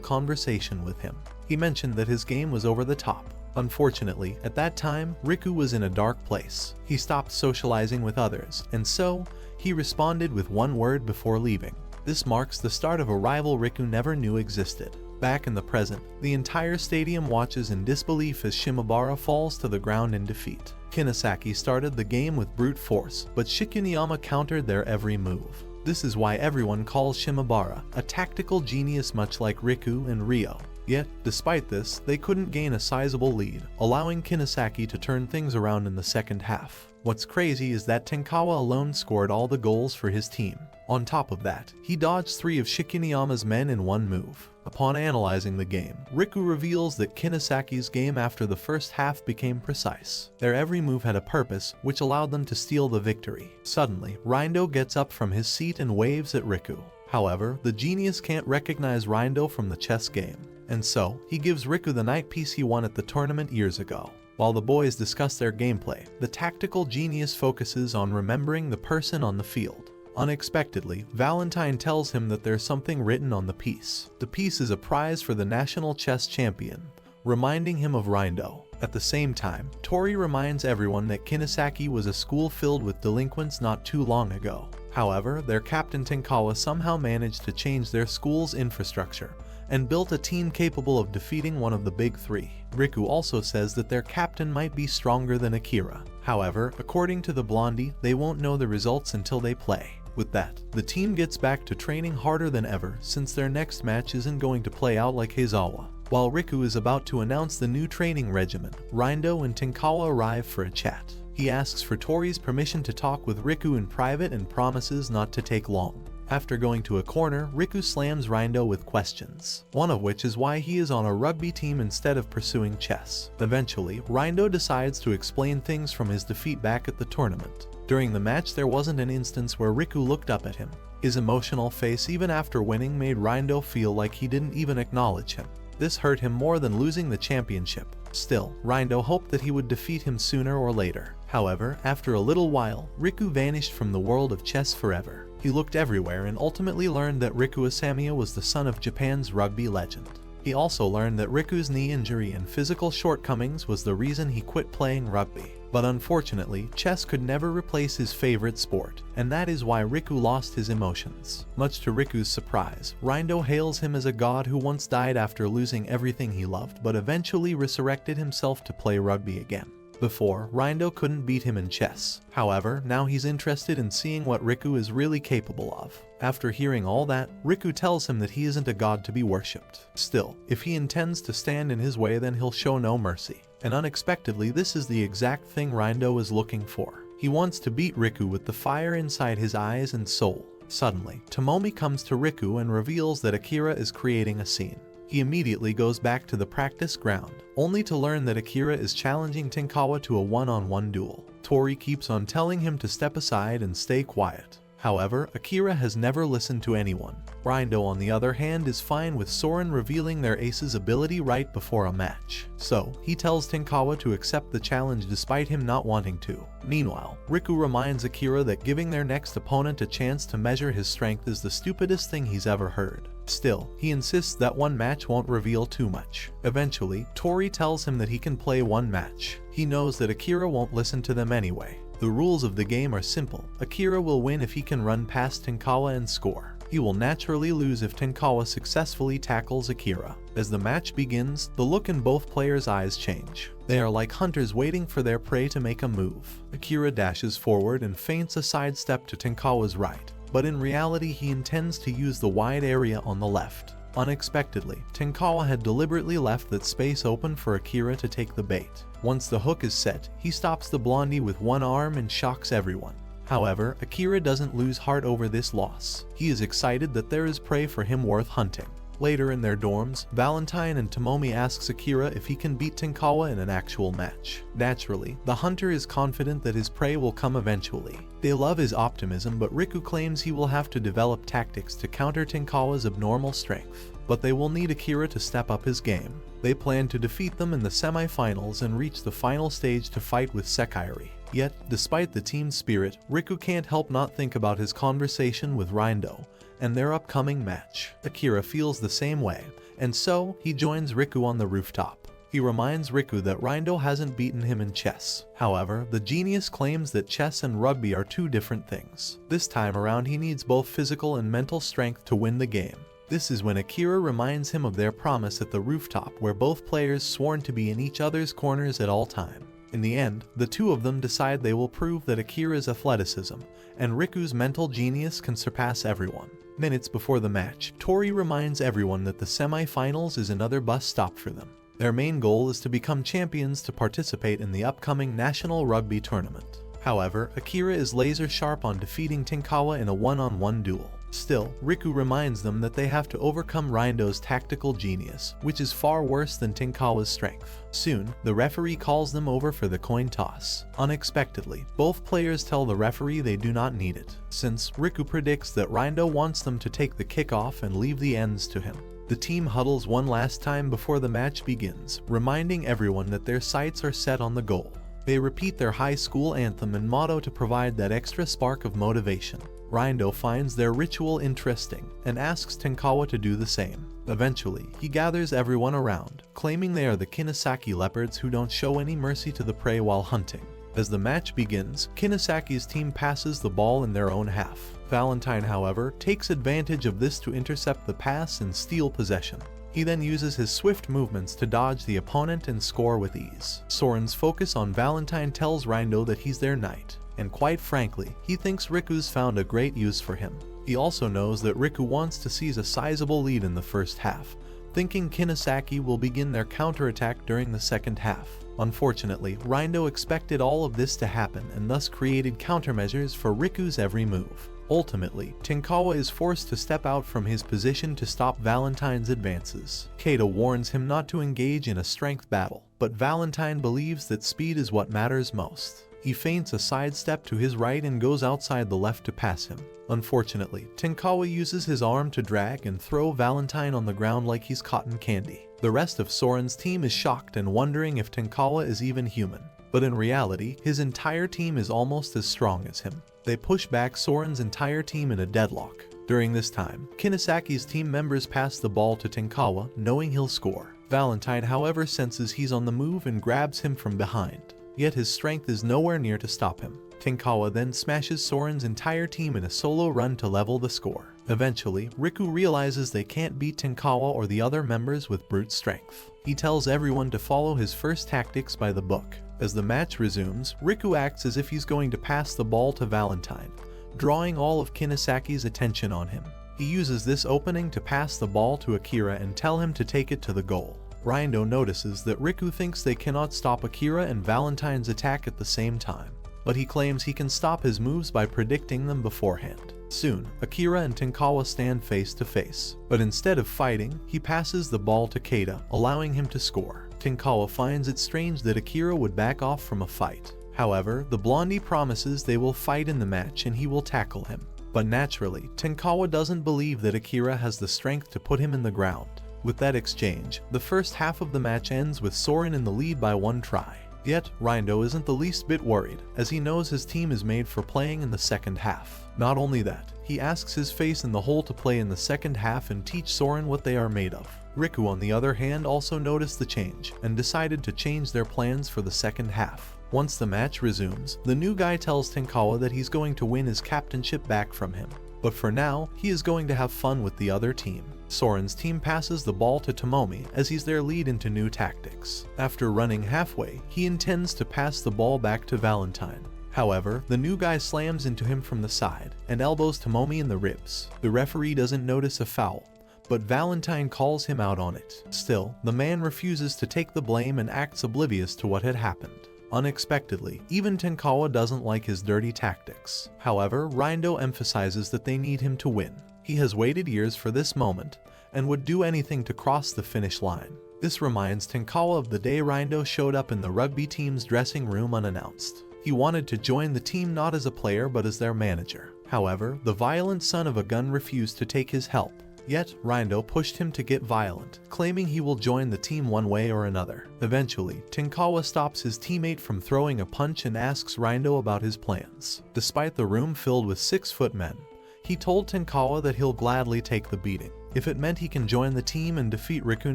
conversation with him. He mentioned that his game was over the top. Unfortunately, at that time, Riku was in a dark place. He stopped socializing with others, and so, he responded with one word before leaving. This marks the start of a rival Riku never knew existed. Back in the present, the entire stadium watches in disbelief as Shimabara falls to the ground in defeat. Kinesaki started the game with brute force, but Shikuniyama countered their every move. This is why everyone calls Shimabara a tactical genius, much like Riku and Ryo. Yet, despite this, they couldn't gain a sizable lead, allowing Kinesaki to turn things around in the second half. What's crazy is that Tenkawa alone scored all the goals for his team. On top of that, he dodged 3 of Shikuniyama's men in one move. Upon analyzing the game, Riku reveals that Kinesaki's game after the first half became precise. Their every move had a purpose, which allowed them to steal the victory. Suddenly, Rindo gets up from his seat and waves at Riku. However, the genius can't recognize Rindo from the chess game, and so, he gives Riku the knight piece he won at the tournament years ago. While the boys discuss their gameplay, the tactical genius focuses on remembering the person on the field. Unexpectedly, Valentine tells him that there's something written on the piece. The piece is a prize for the national chess champion, reminding him of Rindo. At the same time, Tori reminds everyone that Kinesaki was a school filled with delinquents not too long ago. However, their captain Tenkawa somehow managed to change their school's infrastructure and built a team capable of defeating one of the big 3. Riku also says that their captain might be stronger than Akira. However, according to the blondie, they won't know the results until they play. With that, the team gets back to training harder than ever since their next match isn't going to play out like Heizawa. While Riku is about to announce the new training regimen, Rindo and Tenkawa arrive for a chat. He asks for Tori's permission to talk with Riku in private and promises not to take long. After going to a corner, Riku slams Rindo with questions, one of which is why he is on a rugby team instead of pursuing chess. Eventually, Rindo decides to explain things from his defeat back at the tournament. During the match, there wasn't an instance where Riku looked up at him. His emotional face even after winning made Rindo feel like he didn't even acknowledge him. This hurt him more than losing the championship. Still, Rindo hoped that he would defeat him sooner or later. However, after a little while, Riku vanished from the world of chess forever. He looked everywhere and ultimately learned that Riku Asamiya was the son of Japan's rugby legend. He also learned that Riku's knee injury and physical shortcomings was the reason he quit playing rugby. But unfortunately, chess could never replace his favorite sport, and that is why Riku lost his emotions. Much to Riku's surprise, Rindo hails him as a god who once died after losing everything he loved but eventually resurrected himself to play rugby again. Before, Rindo couldn't beat him in chess. However, now he's interested in seeing what Riku is really capable of. After hearing all that, Riku tells him that he isn't a god to be worshipped. Still, if he intends to stand in his way, then he'll show no mercy. And unexpectedly, this is the exact thing Rindo is looking for. He wants to beat Riku with the fire inside his eyes and soul. Suddenly, Tomomi comes to Riku and reveals that Akira is creating a scene. He immediately goes back to the practice ground, only to learn that Akira is challenging Tenkawa to a one-on-one duel. Tori keeps on telling him to step aside and stay quiet. However, Akira has never listened to anyone. Rindo, on the other hand, is fine with Soren revealing their ace's ability right before a match. So, he tells Tenkawa to accept the challenge despite him not wanting to. Meanwhile, Riku reminds Akira that giving their next opponent a chance to measure his strength is the stupidest thing he's ever heard. Still, he insists that one match won't reveal too much. Eventually, Tori tells him that he can play one match. He knows that Akira won't listen to them anyway. The rules of the game are simple. Akira will win if he can run past Tenkawa and score. He will naturally lose if Tenkawa successfully tackles Akira. As the match begins, the look in both players' eyes change. They are like hunters waiting for their prey to make a move. Akira dashes forward and feints a sidestep to Tenkawa's right, but in reality he intends to use the wide area on the left. Unexpectedly, Tenkawa had deliberately left that space open for Akira to take the bait. Once the hook is set, he stops the blondie with one arm and shocks everyone. However, Akira doesn't lose heart over this loss. He is excited that there is prey for him worth hunting. Later in their dorms, Valentine and Tomomi asks Akira if he can beat Tenkawa in an actual match. Naturally, the hunter is confident that his prey will come eventually. They love his optimism, but Riku claims he will have to develop tactics to counter Tenkawa's abnormal strength. But they will need Akira to step up his game. They plan to defeat them in the semi-finals and reach the final stage to fight with Sekirei. Yet, despite the team spirit, Riku can't help not think about his conversation with Rindo and their upcoming match. Akira feels the same way, and so he joins Riku on the rooftop. He reminds Riku that Rindo hasn't beaten him in chess. However, the genius claims that chess and rugby are two different things. This time around he needs both physical and mental strength to win the game. This is when Akira reminds him of their promise at the rooftop, where both players sworn to be in each other's corners at all time. In the end, the two of them decide they will prove that Akira's athleticism and Riku's mental genius can surpass everyone. Minutes before the match, Tori reminds everyone that the semi-finals is another bus stop for them. Their main goal is to become champions to participate in the upcoming National Rugby Tournament. However, Akira is laser sharp on defeating Tenkawa in a one-on-one duel. Still, Riku reminds them that they have to overcome Rindo's tactical genius, which is far worse than Tenkawa's strength. Soon, the referee calls them over for the coin toss. Unexpectedly, both players tell the referee they do not need it, since Riku predicts that Rindo wants them to take the kickoff and leave the ends to him. The team huddles one last time before the match begins, reminding everyone that their sights are set on the goal. They repeat their high school anthem and motto to provide that extra spark of motivation. Rindo finds their ritual interesting and asks Tenkawa to do the same. Eventually, he gathers everyone around, claiming they are the Kinisaki leopards who don't show any mercy to the prey while hunting. As the match begins, Kinisaki's team passes the ball in their own half. Valentine, however, takes advantage of this to intercept the pass and steal possession. He then uses his swift movements to dodge the opponent and score with ease. Soren's focus on Valentine tells Rindo that he's their knight, and quite frankly, he thinks Riku's found a great use for him. He also knows that Riku wants to seize a sizable lead in the first half, thinking Kinisaki will begin their counterattack during the second half. Unfortunately, Rindo expected all of this to happen and thus created countermeasures for Riku's every move. Ultimately, Tenkawa is forced to step out from his position to stop Valentine's advances. Keita warns him not to engage in a strength battle, but Valentine believes that speed is what matters most. He feints a sidestep to his right and goes outside the left to pass him. Unfortunately, Tenkawa uses his arm to drag and throw Valentine on the ground like he's cotton candy. The rest of Soren's team is shocked and wondering if Tenkawa is even human. But in reality, his entire team is almost as strong as him. They push back Soren's entire team in a deadlock. During this time, Kinisaki's team members pass the ball to Tenkawa, knowing he'll score. Valentine, however, senses he's on the move and grabs him from behind. Yet his strength is nowhere near to stop him. Tenkawa then smashes Soren's entire team in a solo run to level the score. Eventually, Riku realizes they can't beat Tenkawa or the other members with brute strength. He tells everyone to follow his first tactics by the book. As the match resumes, Riku acts as if he's going to pass the ball to Valentine, drawing all of Kinisaki's attention on him. He uses this opening to pass the ball to Akira and tell him to take it to the goal. Rindo notices that Riku thinks they cannot stop Akira and Valentine's attack at the same time, but he claims he can stop his moves by predicting them beforehand. Soon, Akira and Tenkawa stand face to face, but instead of fighting, he passes the ball to Keita, allowing him to score. Tenkawa finds it strange that Akira would back off from a fight. However, the blondie promises they will fight in the match and he will tackle him. But naturally, Tenkawa doesn't believe that Akira has the strength to put him in the ground. With that exchange, the first half of the match ends with Soren in the lead by one try. Yet, Rindo isn't the least bit worried, as he knows his team is made for playing in the second half. Not only that, he asks his face in the hole to play in the second half and teach Soren what they are made of. Riku, on the other hand, also noticed the change, and decided to change their plans for the second half. Once the match resumes, the new guy tells Tenkawa that he's going to win his captainship back from him. But for now, he is going to have fun with the other team. Soren's team passes the ball to Tomomi as he's their lead into new tactics. After running halfway, he intends to pass the ball back to Valentine. However, the new guy slams into him from the side and elbows Tomomi in the ribs. The referee doesn't notice a foul, but Valentine calls him out on it. Still, the man refuses to take the blame and acts oblivious to what had happened. Unexpectedly, even Tenkawa doesn't like his dirty tactics. However, Rindo emphasizes that they need him to win. He has waited years for this moment, and would do anything to cross the finish line. This reminds Tenkawa of the day Rindo showed up in the rugby team's dressing room unannounced. He wanted to join the team not as a player but as their manager. However, the violent son of a gun refused to take his help. Yet, Rindo pushed him to get violent, claiming he will join the team one way or another. Eventually, Tenkawa stops his teammate from throwing a punch and asks Rindo about his plans. Despite the room filled with 6-foot men, he told Tenkawa that he'll gladly take the beating if it meant he can join the team and defeat Riku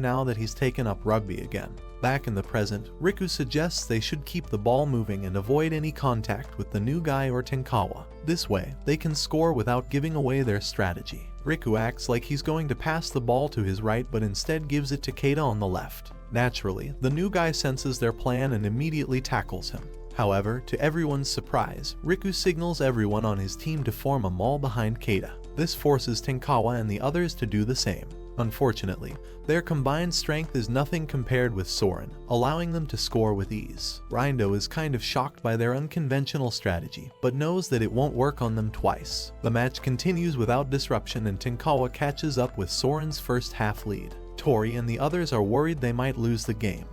now that he's taken up rugby again. Back in the present, Riku suggests they should keep the ball moving and avoid any contact with the new guy or Tenkawa. This way, they can score without giving away their strategy. Riku acts like he's going to pass the ball to his right but instead gives it to Keita on the left. Naturally, the new guy senses their plan and immediately tackles him. However, to everyone's surprise, Riku signals everyone on his team to form a maul behind Keita. This forces Tenkawa and the others to do the same. Unfortunately, their combined strength is nothing compared with Soren, allowing them to score with ease. Rindo is kind of shocked by their unconventional strategy, but knows that it won't work on them twice. The match continues without disruption and Tenkawa catches up with Soren's first half lead. Tori and the others are worried they might lose the game,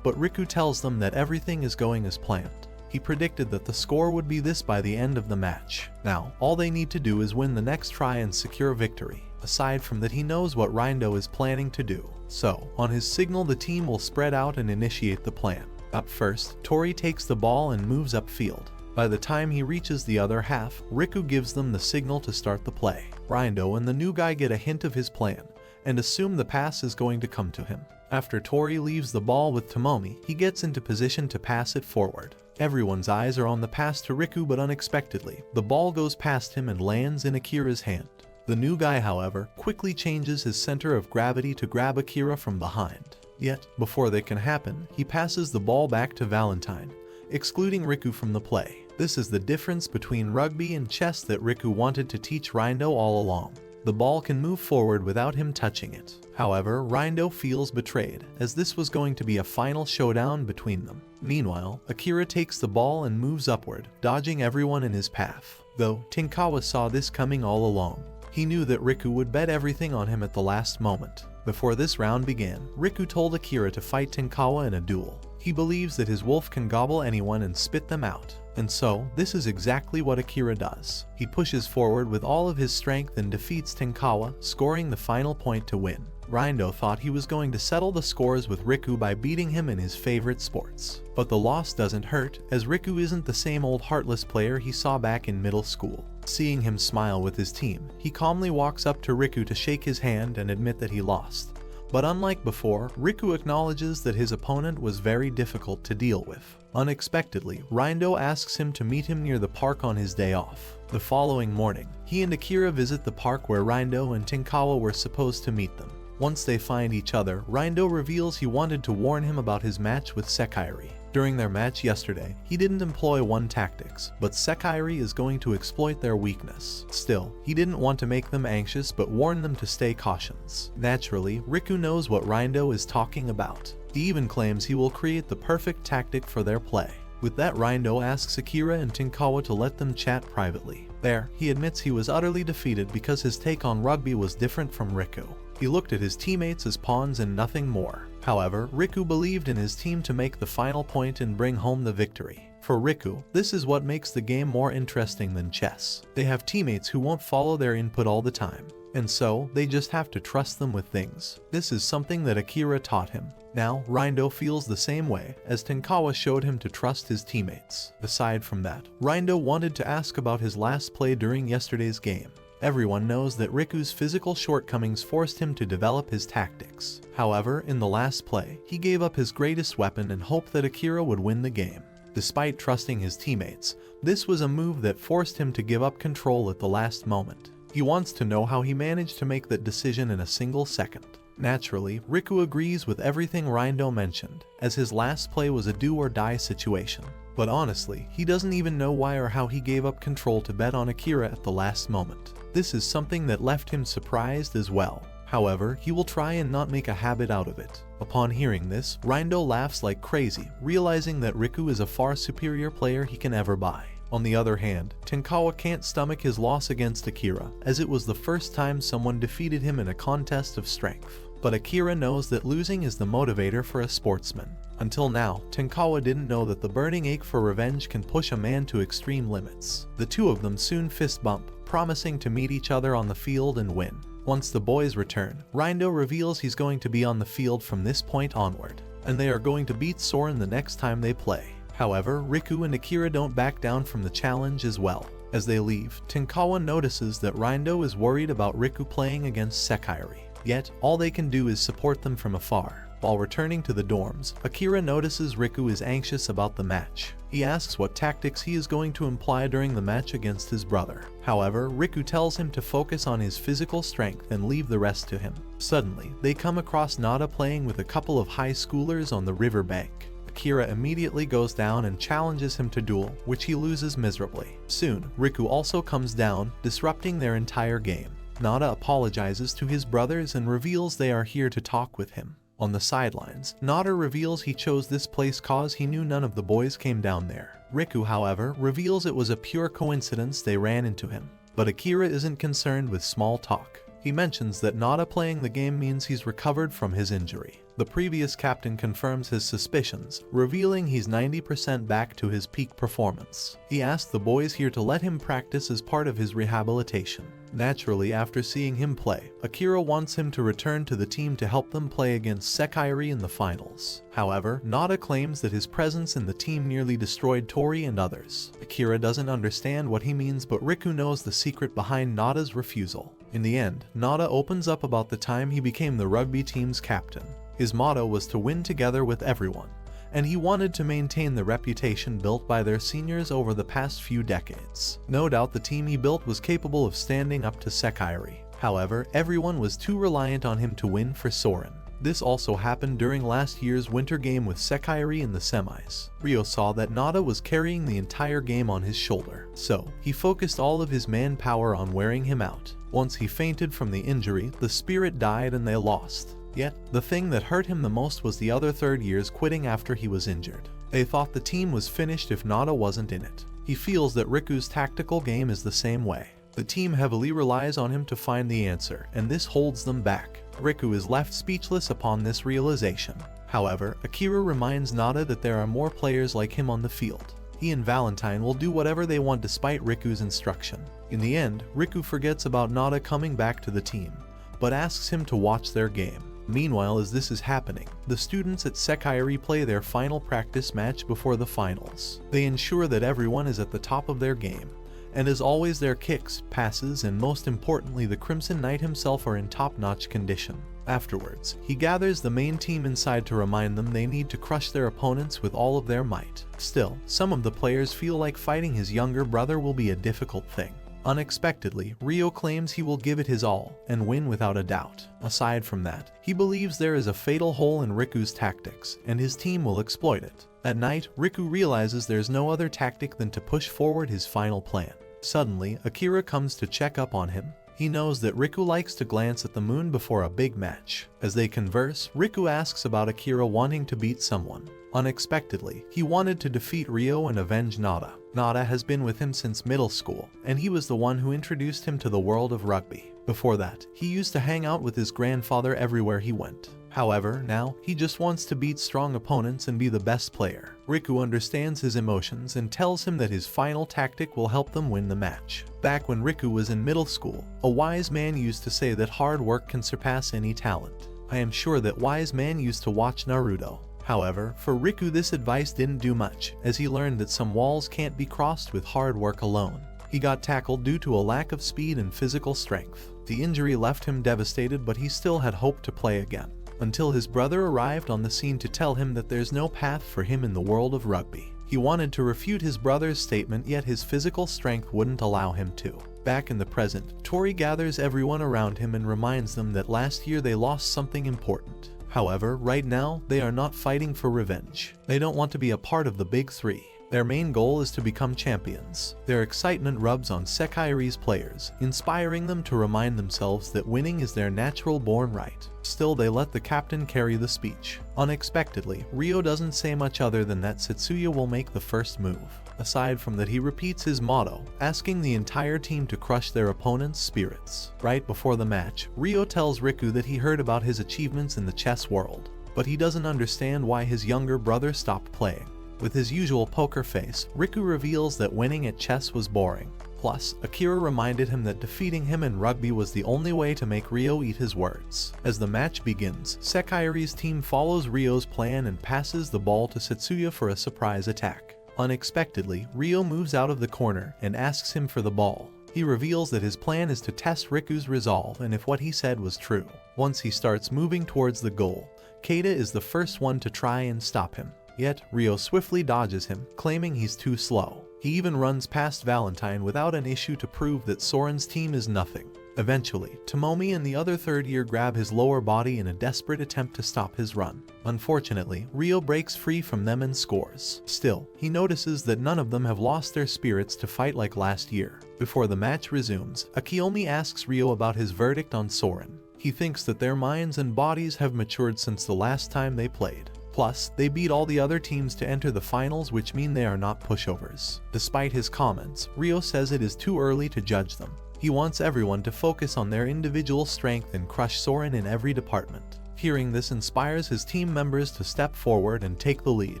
but Riku tells them that everything is going as planned. He predicted that the score would be this by the end of the match. Now, all they need to do is win the next try and secure victory. Aside from that, he knows what Rindo is planning to do. So, on his signal, the team will spread out and initiate the plan. Up first, Tori takes the ball and moves upfield. By the time he reaches the other half, Riku gives them the signal to start the play. Rindo and the new guy get a hint of his plan, and assume the pass is going to come to him. After Tori leaves the ball with Tomomi, he gets into position to pass it forward. Everyone's eyes are on the pass to Riku, but unexpectedly, the ball goes past him and lands in Akira's hand. The new guy, however, quickly changes his center of gravity to grab Akira from behind. Yet, before that can happen, he passes the ball back to Valentine, excluding Riku from the play. This is the difference between rugby and chess that Riku wanted to teach Rindo all along. The ball can move forward without him touching it. However, Rindo feels betrayed, as this was going to be a final showdown between them. Meanwhile, Akira takes the ball and moves upward, dodging everyone in his path. Though, Tenkawa saw this coming all along. He knew that Riku would bet everything on him at the last moment. Before this round began, Riku told Akira to fight Tenkawa in a duel. He believes that his wolf can gobble anyone and spit them out. And so, this is exactly what Akira does. He pushes forward with all of his strength and defeats Tenkawa, scoring the final point to win. Rindo thought he was going to settle the scores with Riku by beating him in his favorite sports. But the loss doesn't hurt, as Riku isn't the same old heartless player he saw back in middle school. Seeing him smile with his team, he calmly walks up to Riku to shake his hand and admit that he lost. But unlike before, Riku acknowledges that his opponent was very difficult to deal with. Unexpectedly, Rindo asks him to meet him near the park on his day off. The following morning, he and Akira visit the park where Rindo and Tenkawa were supposed to meet them. Once they find each other, Rindo reveals he wanted to warn him about his match with Sekairi. During their match yesterday, he didn't employ one tactics, but Sekairi is going to exploit their weakness. Still, he didn't want to make them anxious but warned them to stay cautious. Naturally, Riku knows what Rindo is talking about. He even claims he will create the perfect tactic for their play. With that, Rindo asks Akira and Tenkawa to let them chat privately. There, he admits he was utterly defeated because his take on rugby was different from Riku. He looked at his teammates as pawns and nothing more. However, Riku believed in his team to make the final point and bring home the victory. For Riku, this is what makes the game more interesting than chess. They have teammates who won't follow their input all the time, and so they just have to trust them with things. This is something that Akira taught him. Now, Rindo feels the same way, as Tenkawa showed him to trust his teammates. Aside from that, Rindo wanted to ask about his last play during yesterday's game. Everyone knows that Riku's physical shortcomings forced him to develop his tactics. However, in the last play, he gave up his greatest weapon and hoped that Akira would win the game. Despite trusting his teammates, this was a move that forced him to give up control at the last moment. He wants to know how he managed to make that decision in a single second. Naturally, Riku agrees with everything Rindo mentioned, as his last play was a do-or-die situation. But honestly, he doesn't even know why or how he gave up control to bet on Akira at the last moment. This is something that left him surprised as well. However, he will try and not make a habit out of it. Upon hearing this, Rindo laughs like crazy, realizing that Riku is a far superior player he can ever buy. On the other hand, Tenkawa can't stomach his loss against Akira, as it was the first time someone defeated him in a contest of strength. But Akira knows that losing is the motivator for a sportsman. Until now, Tenkawa didn't know that the burning ache for revenge can push a man to extreme limits. The two of them soon fist bump, promising to meet each other on the field and win. Once the boys return, Rindo reveals he's going to be on the field from this point onward, and they are going to beat Soren the next time they play. However, Riku and Akira don't back down from the challenge as well. As they leave, Tenkawa notices that Rindo is worried about Riku playing against Sekairi. Yet, all they can do is support them from afar. While returning to the dorms, Akira notices Riku is anxious about the match. He asks what tactics he is going to employ during the match against his brother. However, Riku tells him to focus on his physical strength and leave the rest to him. Suddenly, they come across Nada playing with a couple of high schoolers on the riverbank. Akira immediately goes down and challenges him to duel, which he loses miserably. Soon, Riku also comes down, disrupting their entire game. Nada apologizes to his brothers and reveals they are here to talk with him. On the sidelines, Nada reveals he chose this place cause he knew none of the boys came down there. Riku, however, reveals it was a pure coincidence they ran into him. But Akira isn't concerned with small talk. He mentions that Nada playing the game means he's recovered from his injury. The previous captain confirms his suspicions, revealing he's 90% back to his peak performance. He asks the boys here to let him practice as part of his rehabilitation. Naturally, after seeing him play, Akira wants him to return to the team to help them play against Sekairi in the finals. However, Nada claims that his presence in the team nearly destroyed Tori and others. Akira doesn't understand what he means, but Riku knows the secret behind Nada's refusal. In the end, Nada opens up about the time he became the rugby team's captain. His motto was to win together with everyone, and he wanted to maintain the reputation built by their seniors over the past few decades. No doubt the team he built was capable of standing up to Sekairi. However, everyone was too reliant on him to win for Soren. This also happened during last year's winter game with Sekairi in the semis. Ryo saw that Nada was carrying the entire game on his shoulder, so he focused all of his manpower on wearing him out. Once he fainted from the injury, the spirit died and they lost. Yet, the thing that hurt him the most was the other third years quitting after he was injured. They thought the team was finished if Nada wasn't in it. He feels that Riku's tactical game is the same way. The team heavily relies on him to find the answer, and this holds them back. Riku is left speechless upon this realization. However, Akira reminds Nada that there are more players like him on the field. He and Valentine will do whatever they want despite Riku's instruction. In the end, Riku forgets about Nada coming back to the team, but asks him to watch their game. Meanwhile, as this is happening, the students at Sekairi play their final practice match before the finals. They ensure that everyone is at the top of their game, and as always their kicks, passes, and most importantly the Crimson Knight himself are in top-notch condition. Afterwards, he gathers the main team inside to remind them they need to crush their opponents with all of their might. Still, some of the players feel like fighting his younger brother will be a difficult thing. Unexpectedly, Ryo claims he will give it his all and win without a doubt. Aside from that, he believes there is a fatal hole in Riku's tactics, and his team will exploit it. At night, Riku realizes there's no other tactic than to push forward his final plan. Suddenly, Akira comes to check up on him. He knows that Riku likes to glance at the moon before a big match. As they converse, Riku asks about Akira wanting to beat someone. Unexpectedly, he wanted to defeat Ryo and avenge Nada. Nada has been with him since middle school, and he was the one who introduced him to the world of rugby. Before that, he used to hang out with his grandfather everywhere he went. However, now, he just wants to beat strong opponents and be the best player. Riku understands his emotions and tells him that his final tactic will help them win the match. Back when Riku was in middle school, a wise man used to say that hard work can surpass any talent. I am sure that wise man used to watch Naruto. However, for Riku this advice didn't do much, as he learned that some walls can't be crossed with hard work alone. He got tackled due to a lack of speed and physical strength. The injury left him devastated, but he still had hope to play again. Until his brother arrived on the scene to tell him that there's no path for him in the world of rugby. He wanted to refute his brother's statement, yet his physical strength wouldn't allow him to. Back in the present, Tori gathers everyone around him and reminds them that last year they lost something important. However, right now, they are not fighting for revenge. They don't want to be a part of the Big Three. Their main goal is to become champions. Their excitement rubs on Sekai's players, inspiring them to remind themselves that winning is their natural born right. Still, they let the captain carry the speech. Unexpectedly, Ryo doesn't say much other than that Setsuya will make the first move. Aside from that, he repeats his motto, asking the entire team to crush their opponent's spirits. Right before the match, Ryo tells Riku that he heard about his achievements in the chess world, but he doesn't understand why his younger brother stopped playing. With his usual poker face, Riku reveals that winning at chess was boring. Plus, Akira reminded him that defeating him in rugby was the only way to make Ryo eat his words. As the match begins, Sekai's team follows Ryo's plan and passes the ball to Setsuya for a surprise attack. Unexpectedly, Ryo moves out of the corner and asks him for the ball. He reveals that his plan is to test Riku's resolve and if what he said was true. Once he starts moving towards the goal, Keita is the first one to try and stop him. Yet, Ryo swiftly dodges him, claiming he's too slow. He even runs past Valentine without an issue to prove that Soren's team is nothing. Eventually, Tomomi and the other third year grab his lower body in a desperate attempt to stop his run. Unfortunately, Ryo breaks free from them and scores. Still, he notices that none of them have lost their spirits to fight like last year. Before the match resumes, Akiyomi asks Ryo about his verdict on Soren. He thinks that their minds and bodies have matured since the last time they played. Plus, they beat all the other teams to enter the finals, which mean they are not pushovers. Despite his comments, Ryo says it is too early to judge them. He wants everyone to focus on their individual strength and crush Soren in every department. Hearing this inspires his team members to step forward and take the lead.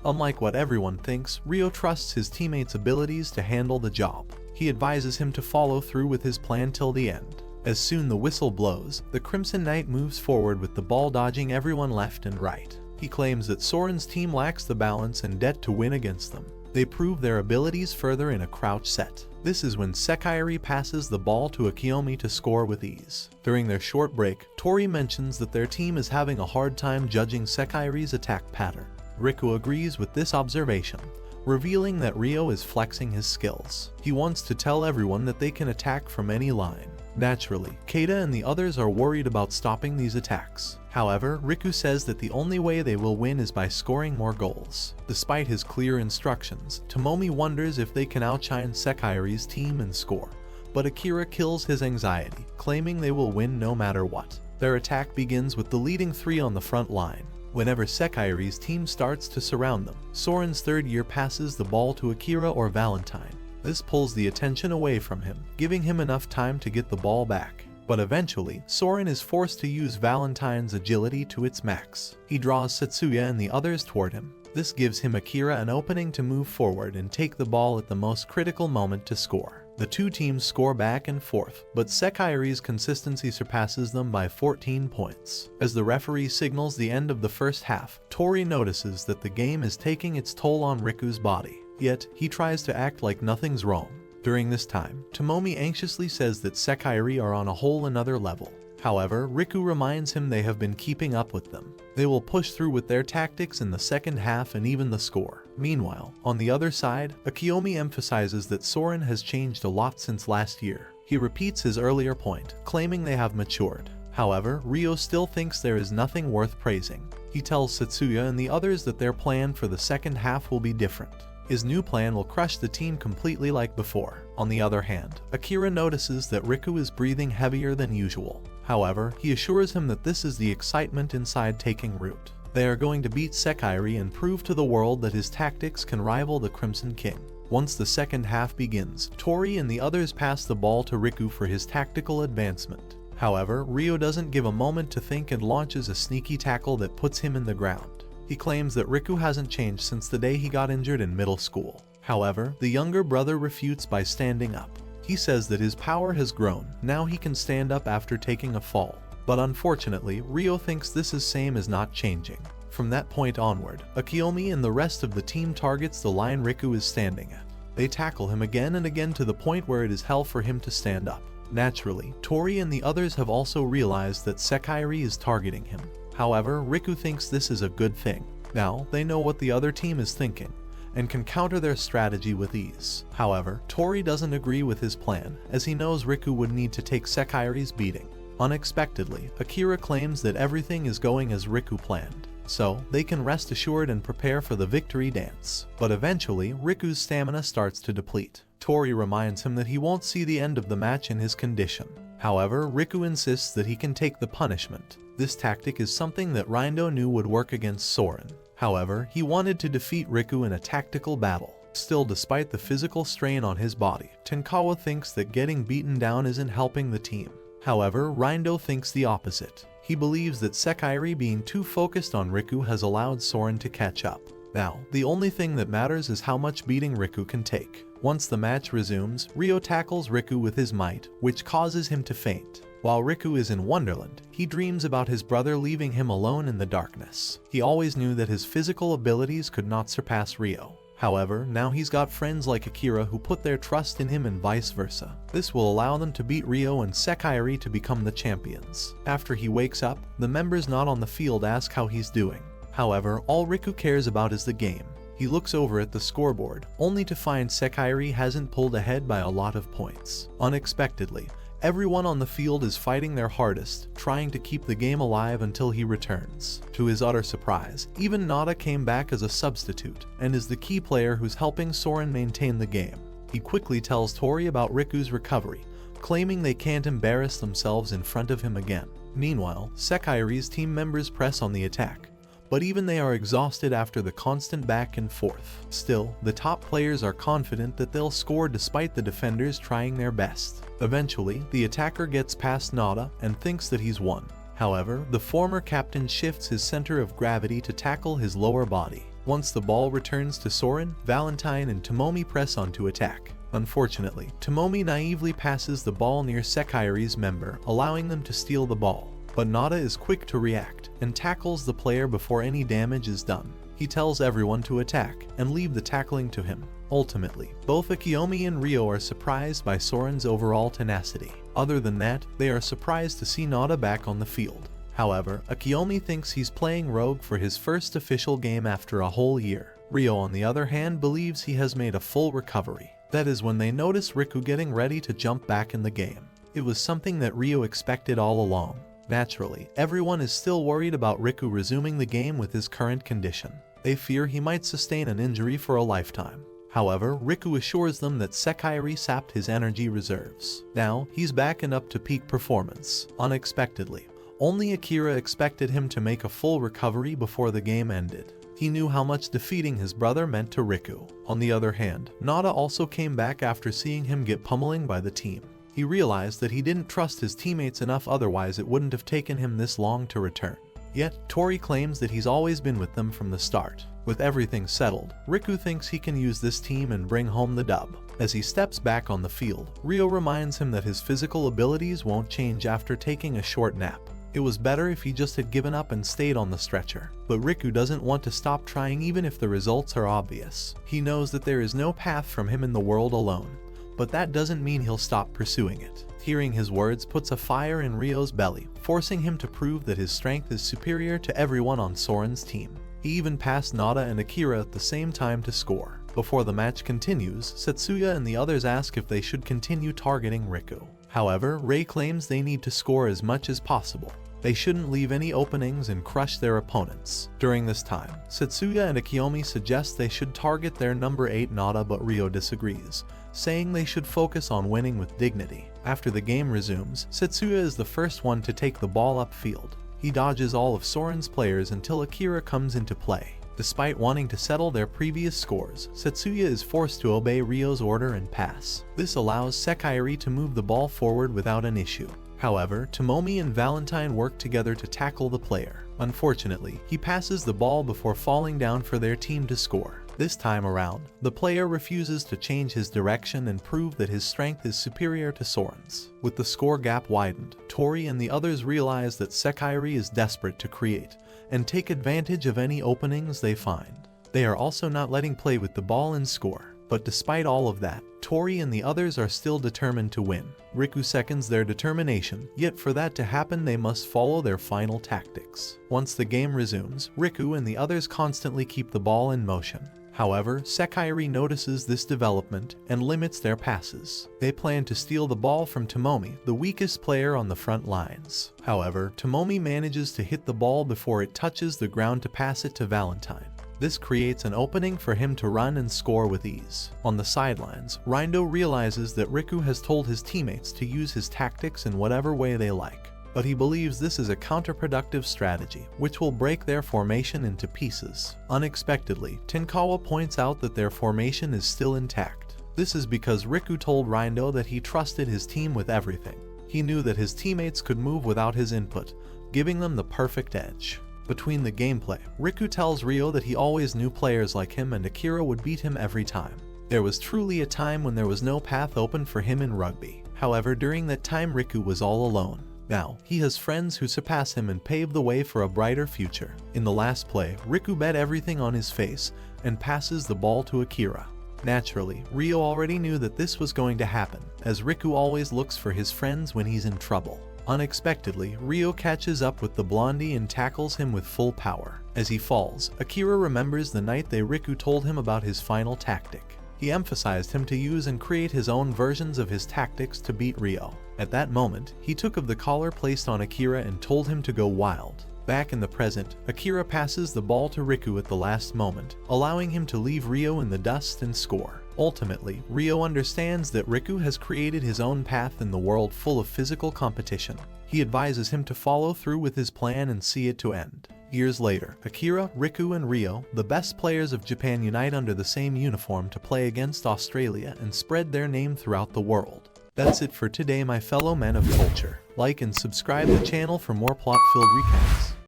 Unlike what everyone thinks, Ryo trusts his teammates' abilities to handle the job. He advises him to follow through with his plan till the end. As soon the whistle blows, the Crimson Knight moves forward with the ball dodging everyone left and right. He claims that Soren's team lacks the balance and depth to win against them. They prove their abilities further in a crouch set. This is when Sekai passes the ball to Akiyomi to score with ease. During their short break, Tori mentions that their team is having a hard time judging Sekai's attack pattern. Riku agrees with this observation, revealing that Ryo is flexing his skills. He wants to tell everyone that they can attack from any line. Naturally, Keita and the others are worried about stopping these attacks. However, Riku says that the only way they will win is by scoring more goals. Despite his clear instructions, Tomomi wonders if they can outshine Sekai's team and score. But Akira kills his anxiety, claiming they will win no matter what. Their attack begins with the leading three on the front line. Whenever Sekai's team starts to surround them, Soren's third year passes the ball to Akira or Valentine. This pulls the attention away from him, giving him enough time to get the ball back. But eventually, Soren is forced to use Valentine's agility to its max. He draws Setsuya and the others toward him. This gives him Akira an opening to move forward and take the ball at the most critical moment to score. The two teams score back and forth, but Sekai's consistency surpasses them by 14 points. As the referee signals the end of the first half, Tori notices that the game is taking its toll on Riku's body. Yet, he tries to act like nothing's wrong. During this time, Tomomi anxiously says that Sekai are on a whole another level. However, Riku reminds him they have been keeping up with them. They will push through with their tactics in the second half and even the score. Meanwhile, on the other side, Akiyomi emphasizes that Soren has changed a lot since last year. He repeats his earlier point, claiming they have matured. However, Ryo still thinks there is nothing worth praising. He tells Setsuya and the others that their plan for the second half will be different. His new plan will crush the team completely like before. On the other hand, Akira notices that Riku is breathing heavier than usual. However, he assures him that this is the excitement inside taking root. They are going to beat Sekai and prove to the world that his tactics can rival the Crimson King. Once the second half begins, Tori and the others pass the ball to Riku for his tactical advancement. However, Ryo doesn't give a moment to think and launches a sneaky tackle that puts him in the ground. He claims that Riku hasn't changed since the day he got injured in middle school. However, the younger brother refutes by standing up. He says that his power has grown, now he can stand up after taking a fall. But unfortunately, Ryo thinks this is same as not changing. From that point onward, Akiyomi and the rest of the team targets the line Riku is standing at. They tackle him again and again to the point where it is hell for him to stand up. Naturally, Tori and the others have also realized that Sekai is targeting him. However, Riku thinks this is a good thing. Now, they know what the other team is thinking, and can counter their strategy with ease. However, Tori doesn't agree with his plan, as he knows Riku would need to take Sekai's beating. Unexpectedly, Akira claims that everything is going as Riku planned. so they can rest assured and prepare for the victory dance. But eventually, Riku's stamina starts to deplete. Tori reminds him that he won't see the end of the match in his condition. However, Riku insists that he can take the punishment. This tactic is something that Rindo knew would work against Soren. However, he wanted to defeat Riku in a tactical battle. Still, despite the physical strain on his body, Tenkawa thinks that getting beaten down isn't helping the team. However, Rindo thinks the opposite. He believes that Sekairi being too focused on Riku has allowed Soren to catch up. Now, the only thing that matters is how much beating Riku can take. Once the match resumes, Ryo tackles Riku with his might, which causes him to faint. While Riku is in Wonderland, he dreams about his brother leaving him alone in the darkness. He always knew that his physical abilities could not surpass Ryo. However, now he's got friends like Akira who put their trust in him and vice versa. This will allow them to beat Ryo and Sekairi to become the champions. After he wakes up, the members not on the field ask how he's doing. However, all Riku cares about is the game. He looks over at the scoreboard, only to find Sekairi hasn't pulled ahead by a lot of points. Unexpectedly, everyone on the field is fighting their hardest, trying to keep the game alive until he returns. To his utter surprise, even Nada came back as a substitute, and is the key player who's helping Soren maintain the game. He quickly tells Tori about Riku's recovery, claiming they can't embarrass themselves in front of him again. Meanwhile, Sekairi's team members press on the attack, but even they are exhausted after the constant back and forth. Still, the top players are confident that they'll score despite the defenders trying their best. Eventually, the attacker gets past Nada and thinks that he's won. However, the former captain shifts his center of gravity to tackle his lower body. Once the ball returns to Soren, Valentine and Tomomi press on to attack. Unfortunately, Tomomi naively passes the ball near Sekairi's member, allowing them to steal the ball. But Nada is quick to react and tackles the player before any damage is done. He tells everyone to attack and leave the tackling to him. Ultimately, both Akiyomi and Ryo are surprised by Soren's overall tenacity. Other than that, they are surprised to see Nada back on the field. However, Akiyomi thinks he's playing rogue for his first official game after a whole year. Ryo, on the other hand, believes he has made a full recovery. That is when they notice Riku getting ready to jump back in the game. It was something that Ryo expected all along. Naturally, everyone is still worried about Riku resuming the game with his current condition. They fear he might sustain an injury for a lifetime. However, Riku assures them that Sekairi sapped his energy reserves. Now, he's back and up to peak performance. Unexpectedly, only Akira expected him to make a full recovery before the game ended. He knew how much defeating his brother meant to Riku. On the other hand, Nada also came back after seeing him get pummeling by the team. He realized that he didn't trust his teammates enough, otherwise it wouldn't have taken him this long to return. Yet, Tori claims that he's always been with them from the start. With everything settled, Riku thinks he can use this team and bring home the dub. As he steps back on the field, Ryo reminds him that his physical abilities won't change after taking a short nap. It was better if he just had given up and stayed on the stretcher. But Riku doesn't want to stop trying even if the results are obvious. He knows that there is no path from him in the world alone. But that doesn't mean he'll stop pursuing it. Hearing his words puts a fire in Ryo's belly, forcing him to prove that his strength is superior to everyone on Soren's team. He even passed Nada and Akira at the same time to score. Before the match continues, Setsuya and the others ask if they should continue targeting Riku. However, Rei claims they need to score as much as possible. They shouldn't leave any openings and crush their opponents. During this time, Setsuya and Akiyomi suggest they should target their number 8 Nada, but Ryo disagrees, saying they should focus on winning with dignity. After the game resumes, Setsuya is the first one to take the ball upfield. He dodges all of Soren's players until Akira comes into play. Despite wanting to settle their previous scores, Setsuya is forced to obey Ryo's order and pass. This allows Sekairi to move the ball forward without an issue. However, Tomomi and Valentine work together to tackle the player. Unfortunately, he passes the ball before falling down for their team to score. This time around, the player refuses to change his direction and prove that his strength is superior to Soren's. With the score gap widened, Tori and the others realize that Sekairi is desperate to create and take advantage of any openings they find. They are also not letting play with the ball and score. But despite all of that, Tori and the others are still determined to win. Riku seconds their determination, yet for that to happen they must follow their final tactics. Once the game resumes, Riku and the others constantly keep the ball in motion. However, Sekiri notices this development and limits their passes. They plan to steal the ball from Tomomi, the weakest player on the front lines. However, Tomomi manages to hit the ball before it touches the ground to pass it to Valentine. This creates an opening for him to run and score with ease. On the sidelines, Rindo realizes that Riku has told his teammates to use his tactics in whatever way they like, but he believes this is a counterproductive strategy, which will break their formation into pieces. Unexpectedly, Tenkawa points out that their formation is still intact. This is because Riku told Rindo that he trusted his team with everything. He knew that his teammates could move without his input, giving them the perfect edge. Between the gameplay, Riku tells Ryo that he always knew players like him and Akira would beat him every time. There was truly a time when there was no path open for him in rugby. However, during that time Riku was all alone. Now, he has friends who surpass him and pave the way for a brighter future. In the last play, Riku bet everything on his face and passes the ball to Akira. Naturally, Ryo already knew that this was going to happen, as Riku always looks for his friends when he's in trouble. Unexpectedly, Ryo catches up with the blondie and tackles him with full power. As he falls, Akira remembers the night Riku told him about his final tactic. He emphasized him to use and create his own versions of his tactics to beat Ryo. At that moment, he took of the collar placed on Akira and told him to go wild. Back in the present, Akira passes the ball to Riku at the last moment, allowing him to leave Ryo in the dust and score. Ultimately, Ryo understands that Riku has created his own path in the world full of physical competition. He advises him to follow through with his plan and see it to end. Years later, Akira, Riku, and Ryo, the best players of Japan, unite under the same uniform to play against Australia and spread their name throughout the world. That's it for today, my fellow men of culture. Like and subscribe the channel for more plot-filled recaps.